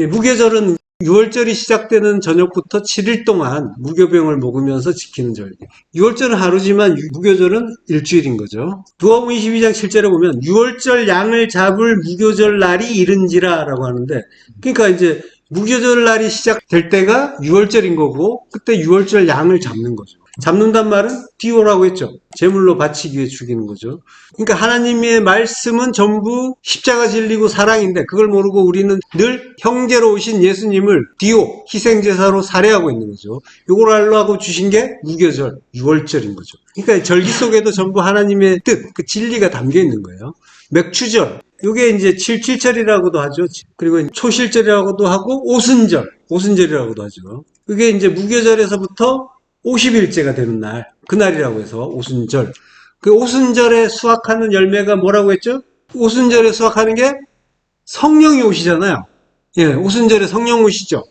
S1: 무교절은 6월절이 시작되는 저녁부터 7일 동안 무교병을 먹으면서 지키는 절기. 6월절은 하루지만 무교절은 일주일인 거죠. 누가복음 22장 7절에 보면 6월절 양을 잡을 무교절 날이 이른지라 라고 하는데, 그러니까 이제 무교절 날이 시작될 때가 6월절인 거고 그때 6월절 양을 잡는 거죠. 잡는단 말은 디오라고 했죠. 제물로 바치기 위해 죽이는 거죠. 그러니까 하나님의 말씀은 전부 십자가 진리고 사랑인데 그걸 모르고 우리는 늘 형제로 오신 예수님을 디오, 희생제사로 살해하고 있는 거죠. 이걸 알라고 주신 게 무교절, 유월절인 거죠. 그러니까 절기 속에도 전부 하나님의 뜻, 그 진리가 담겨 있는 거예요. 맥추절, 이게 이제 칠칠절이라고도 하죠. 그리고 초실절이라고도 하고 오순절이라고도 하죠. 그게 이제 무교절에서부터 50일째가 되는 날, 그날이라고 해서 오순절. 그 오순절에 수확하는 열매가 뭐라고 했죠? 오순절에 수확하는 게 성령이 오시잖아요. 예, 오순절에 성령 오시죠.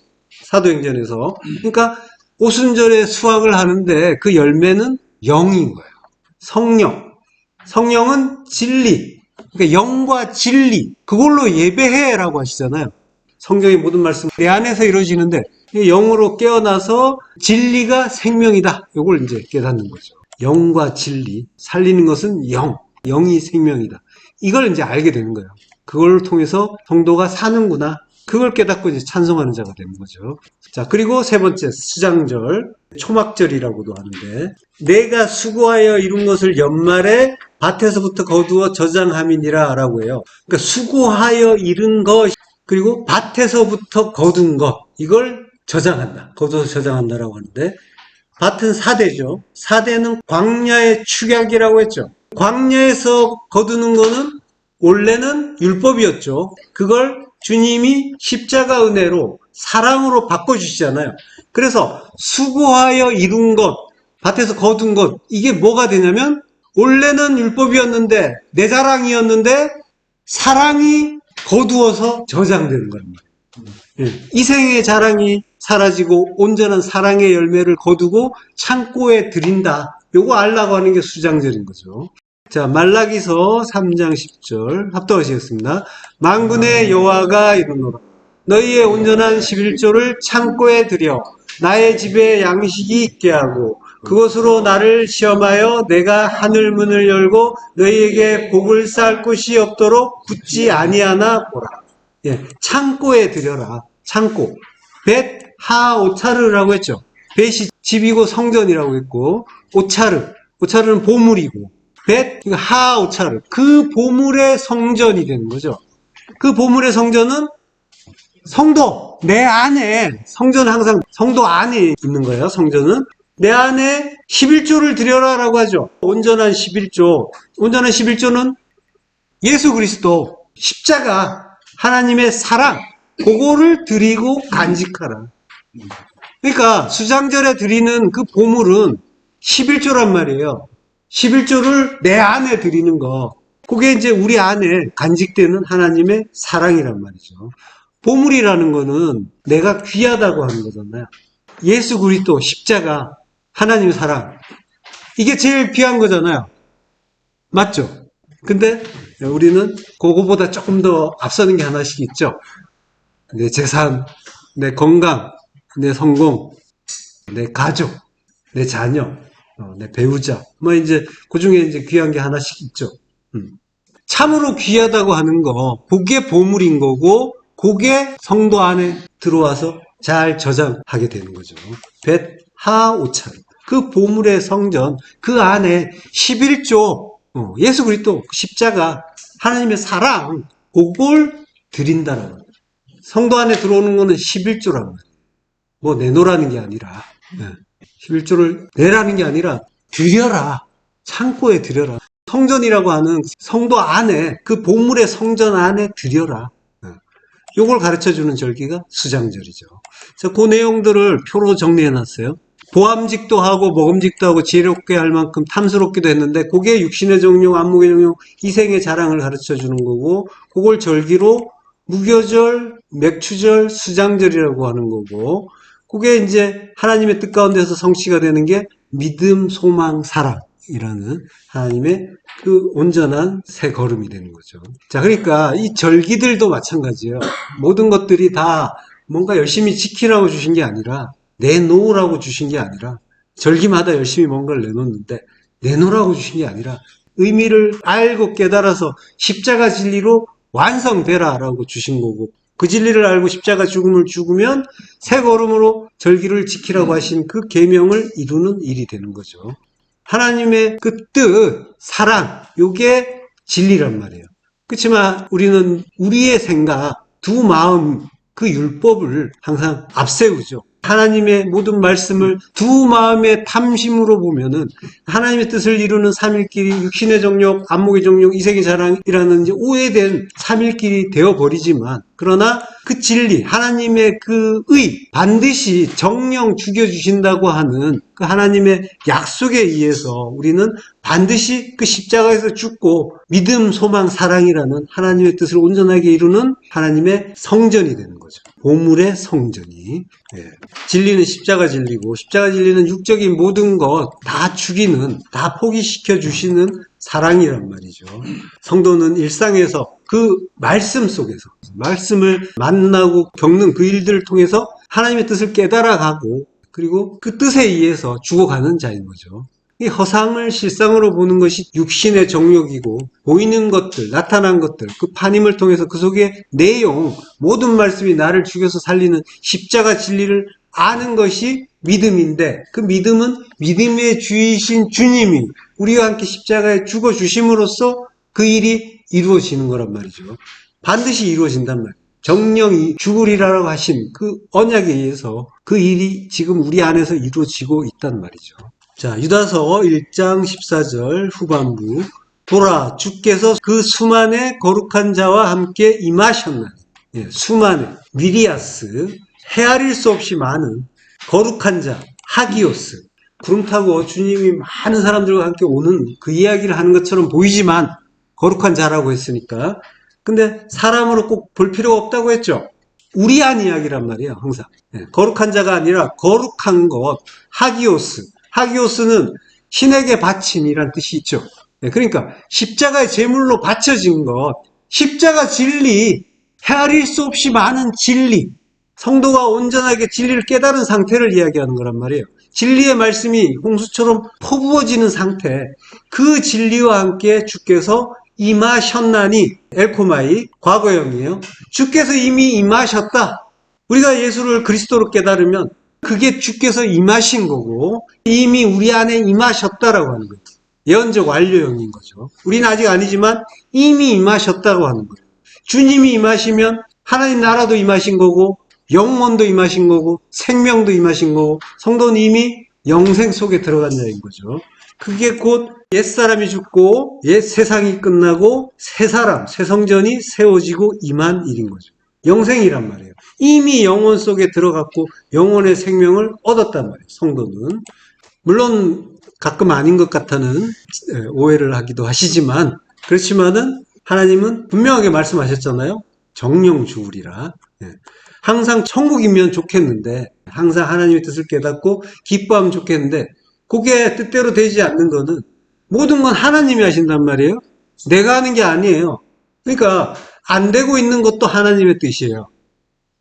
S1: 사도행전에서. 그러니까 오순절에 수확을 하는데 그 열매는 영인 거예요. 성령. 성령은 진리. 그러니까 영과 진리. 그걸로 예배해라고 하시잖아요. 성경의 모든 말씀 내 안에서 이루어지는데 영으로 깨어나서 진리가 생명이다. 이걸 이제 깨닫는 거죠. 영과 진리. 살리는 것은 영. 영이 생명이다. 이걸 이제 알게 되는 거예요. 그걸 통해서 성도가 사는구나. 그걸 깨닫고 이제 찬송하는 자가 되는 거죠. 자, 그리고 세 번째, 수장절. 초막절이라고도 하는데, 내가 수고하여 이룬 것을 연말에 밭에서부터 거두어 저장함이니라 라고 해요. 그러니까 수고하여 이룬 것, 그리고 밭에서부터 거둔 것, 이걸 저장한다. 거둬서 저장한다라고 하는데, 밭은 사대죠. 사대는 광야의 축약이라고 했죠. 광야에서 거두는 거는 원래는 율법이었죠. 그걸 주님이 십자가 은혜로 사랑으로 바꿔주시잖아요. 그래서 수고하여 이룬 것, 밭에서 거둔 것, 이게 뭐가 되냐면 원래는 율법이었는데 내 자랑이었는데 사랑이 거두어서 저장되는 겁니다. 이생의 자랑이 사라지고 온전한 사랑의 열매를 거두고 창고에 들인다. 요거 알라고 하는 게 수장절인 거죠. 자, 말라기서 3장 10절 합독하시겠습니다. 만군의 여호와가 이르노라. 너희의 온전한 11조를 창고에 들여 나의 집에 양식이 있게 하고 그것으로 나를 시험하여 내가 하늘 문을 열고 너희에게 복을 쌓을 곳이 없도록 굳지 아니하나 보라. 예, 창고에 들여라. 창고. 벳 하오차르라고 했죠. 벳이 집이고 성전이라고 했고 오차르는 보물이고 벳 하오차르 그 보물의 성전이 되는 거죠. 그 보물의 성전은 성도 내 안에 성전은 항상 성도 안에 있는 거예요. 성전은 내 안에 11조를 드려라라고 하죠. 온전한 11조. 온전한 11조는 예수 그리스도 십자가 하나님의 사랑 그거를 드리고 간직하라. 그러니까 수장절에 드리는 그 보물은 11조란 말이에요. 11조를 내 안에 드리는 거. 그게 이제 우리 안에 간직되는 하나님의 사랑이란 말이죠. 보물이라는 거는 내가 귀하다고 하는 거잖아요. 예수 그리스도 십자가 하나님의 사랑. 이게 제일 귀한 거잖아요. 맞죠? 근데 우리는 그거보다 조금 더 앞서는 게 하나씩 있죠. 내 재산, 내 건강, 내 성공, 내 가족, 내 자녀, 내 배우자. 뭐 이제 그 중에 이제 귀한 게 하나씩 있죠. 참으로 귀하다고 하는 거, 그게 보물인 거고, 그게 성도 안에 들어와서 잘 저장하게 되는 거죠. 벳 하오차르. 그 보물의 성전, 그 안에 11조, 예수 그리스도 십자가, 하나님의 사랑, 그걸 드린다는 거예요. 성도 안에 들어오는 거는 11조라는 거예요. 뭐 내놓으라는 게 아니라 11조를 내라는 게 아니라 드려라. 창고에 드려라. 성전이라고 하는 성도 안에 그 보물의 성전 안에 드려라. 요걸 가르쳐주는 절기가 수장절이죠. 그래서 그 내용들을 표로 정리해놨어요. 보암직도 하고 먹음직도 하고 지혜롭게 할 만큼 탐스럽기도 했는데 그게 육신의 정욕, 안목의 정욕, 이생의 자랑을 가르쳐주는 거고 그걸 절기로 무교절, 맥추절, 수장절이라고 하는 거고 그게 이제 하나님의 뜻 가운데서 성취가 되는 게 믿음, 소망, 사랑이라는 하나님의 그 온전한 새 걸음이 되는 거죠. 자, 그러니까 이 절기들도 마찬가지예요. 모든 것들이 다 뭔가 열심히 지키라고 주신 게 아니라 내놓으라고 주신 게 아니라 절기마다 열심히 뭔가를 내놓는데 내놓으라고 주신 게 아니라 의미를 알고 깨달아서 십자가 진리로 완성되라라고 주신 거고 그 진리를 알고 십자가 죽음을 죽으면 새 걸음으로 절기를 지키라고 하신 그 계명을 이루는 일이 되는 거죠. 하나님의 그 뜻, 사랑, 요게 진리란 말이에요. 그렇지만 우리는 우리의 생각, 두 마음, 그 율법을 항상 앞세우죠. 하나님의 모든 말씀을 두 마음의 탐심으로 보면은 하나님의 뜻을 이루는 삼일끼리 육신의 정욕, 안목의 정욕, 이색의 자랑이라는 이제 오해된 삼일끼리 되어버리지만 그러나 그 진리, 하나님의 그 의, 반드시 정령 죽여주신다고 하는 그 하나님의 약속에 의해서 우리는 반드시 그 십자가에서 죽고 믿음, 소망, 사랑이라는 하나님의 뜻을 온전하게 이루는 하나님의 성전이 되는 거죠. 보물의 성전이. 예. 진리는 십자가 진리고 십자가 진리는 육적인 모든 것 다 죽이는, 다 포기시켜 주시는 사랑이란 말이죠. 성도는 일상에서 그 말씀 속에서 말씀을 만나고 겪는 그 일들을 통해서 하나님의 뜻을 깨달아가고 그리고 그 뜻에 의해서 죽어가는 자인 거죠. 이 허상을 실상으로 보는 것이 육신의 정욕이고 보이는 것들, 나타난 것들, 그 판임을 통해서 그 속의 내용, 모든 말씀이 나를 죽여서 살리는 십자가 진리를 아는 것이 믿음인데 그 믿음은 믿음의 주이신 주님이 우리와 함께 십자가에 죽어주심으로써 그 일이 이루어지는 거란 말이죠. 반드시 이루어진단 말이에요. 정령이 죽으리라고 하신 그 언약에 의해서 그 일이 지금 우리 안에서 이루어지고 있단 말이죠. 자, 유다서 1장 14절 후반부. 보라, 주께서 그 수만의 거룩한 자와 함께 임하셨나니. 예, 수만의 미리아스, 헤아릴 수 없이 많은 거룩한 자, 하기오스. 구름 타고 주님이 많은 사람들과 함께 오는 그 이야기를 하는 것처럼 보이지만 거룩한 자라고 했으니까. 근데 사람으로 꼭 볼 필요가 없다고 했죠. 우리 안 이야기란 말이에요, 항상. 예, 거룩한 자가 아니라 거룩한 것, 하기오스. 하기오스는 신에게 바침이란 뜻이 있죠. 네, 그러니까 십자가의 제물로 바쳐진 것, 십자가 진리, 헤아릴 수 없이 많은 진리, 성도가 온전하게 진리를 깨달은 상태를 이야기하는 거란 말이에요. 진리의 말씀이 홍수처럼 퍼부어지는 상태, 그 진리와 함께 주께서 임하셨나니, 엘코마이, 과거형이에요. 주께서 이미 임하셨다. 우리가 예수를 그리스도로 깨달으면 그게 주께서 임하신 거고 이미 우리 안에 임하셨다라고 하는 거예요. 예언적 완료형인 거죠. 우리는 아직 아니지만 이미 임하셨다고 하는 거예요. 주님이 임하시면 하나님 나라도 임하신 거고 영원도 임하신 거고 생명도 임하신 거고 성도는 이미 영생 속에 들어간 자인 거죠. 그게 곧 옛사람이 죽고 옛 세상이 끝나고 새 사람, 새 성전이 세워지고 임한 일인 거죠. 영생이란 말이에요. 이미 영혼 속에 들어갔고 영혼의 생명을 얻었단 말이에요. 성도는. 물론 가끔 아닌 것 같다는 오해를 하기도 하시지만 그렇지만은 하나님은 분명하게 말씀하셨잖아요. 정령 죽으리라. 항상 천국이면 좋겠는데 항상 하나님의 뜻을 깨닫고 기뻐하면 좋겠는데 그게 뜻대로 되지 않는 거는 모든 건 하나님이 하신단 말이에요. 내가 하는 게 아니에요. 그러니까 안 되고 있는 것도 하나님의 뜻이에요.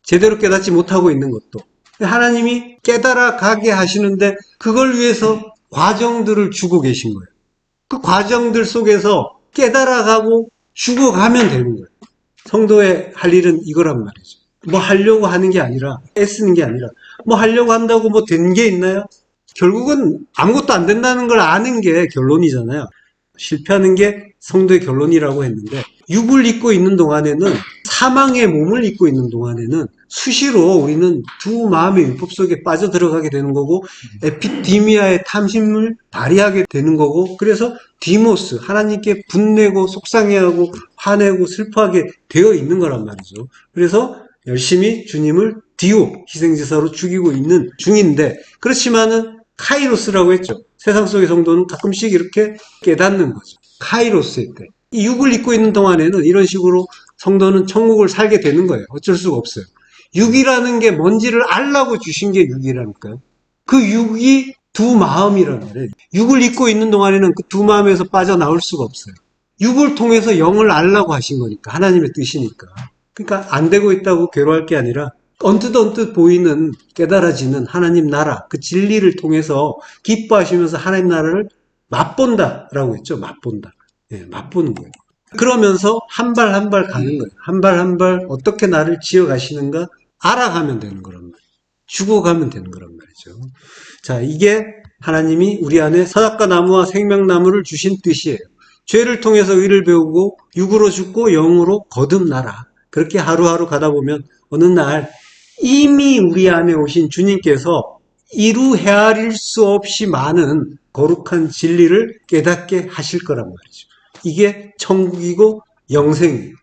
S1: 제대로 깨닫지 못하고 있는 것도. 하나님이 깨달아 가게 하시는데 그걸 위해서 과정들을 주고 계신 거예요. 그 과정들 속에서 깨달아 가고 죽어가면 되는 거예요. 성도의 할 일은 이거란 말이죠. 뭐 하려고 하는 게 아니라 애쓰는 게 아니라 뭐 하려고 한다고 뭐 된 게 있나요? 결국은 아무것도 안 된다는 걸 아는 게 결론이잖아요. 실패하는 게 성도의 결론이라고 했는데 육을 입고 있는 동안에는 사망의 몸을 입고 있는 동안에는 수시로 우리는 두 마음의 율법 속에 빠져들어가게 되는 거고 에피디미아의 탐심을 발휘하게 되는 거고 그래서 디모스 하나님께 분내고 속상해하고 화내고 슬퍼하게 되어 있는 거란 말이죠. 그래서 열심히 주님을 디오 희생제사로 죽이고 있는 중인데 그렇지만은 카이로스라고 했죠. 세상 속의 성도는 가끔씩 이렇게 깨닫는 거죠. 카이로스일 때. 이 육을 입고 있는 동안에는 이런 식으로 성도는 천국을 살게 되는 거예요. 어쩔 수가 없어요. 육이라는 게 뭔지를 알라고 주신 게 육이라니까요. 그 육이 두 마음이란 말이에요. 육을 입고 있는 동안에는 그 두 마음에서 빠져나올 수가 없어요. 육을 통해서 영을 알라고 하신 거니까. 하나님의 뜻이니까. 그러니까 안 되고 있다고 괴로워할 게 아니라 언뜻 보이는 깨달아지는 하나님 나라 그 진리를 통해서 기뻐하시면서 하나님 나라를 맛본다라고 했죠. 맛본다. 예, 맛보는 거예요. 그러면서 한 발 한 발 가는 거예요. 한 발 한 발 어떻게 나를 지어가시는가 알아가면 되는 거란 말이에요. 죽어가면 되는 거란 말이죠. 자, 이게 하나님이 우리 안에 선악과 나무와 생명나무를 주신 뜻이에요. 죄를 통해서 의를 배우고 육으로 죽고 영으로 거듭나라. 그렇게 하루하루 가다 보면 어느 날 이미 우리 안에 오신 주님께서 이루 헤아릴 수 없이 많은 거룩한 진리를 깨닫게 하실 거란 말이죠. 이게 천국이고 영생이에요.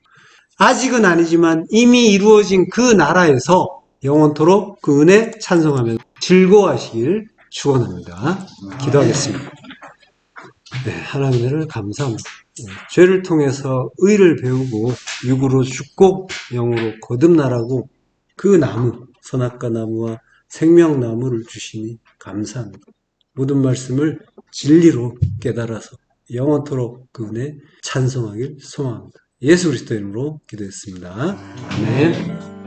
S1: 아직은 아니지만 이미 이루어진 그 나라에서 영원토록 그 은혜 찬송하며 즐거워하시길 축원합니다. 기도하겠습니다. 네, 하나님을 감사합니다. 죄를 통해서 의를 배우고 육으로 죽고 영으로 거듭나라고 그 나무, 선악과 나무와 생명나무를 주시니 감사합니다. 모든 말씀을 진리로 깨달아서 영원토록 그 은혜 찬송하길 소망합니다. 예수 그리스도 이름으로 기도했습니다. 아멘.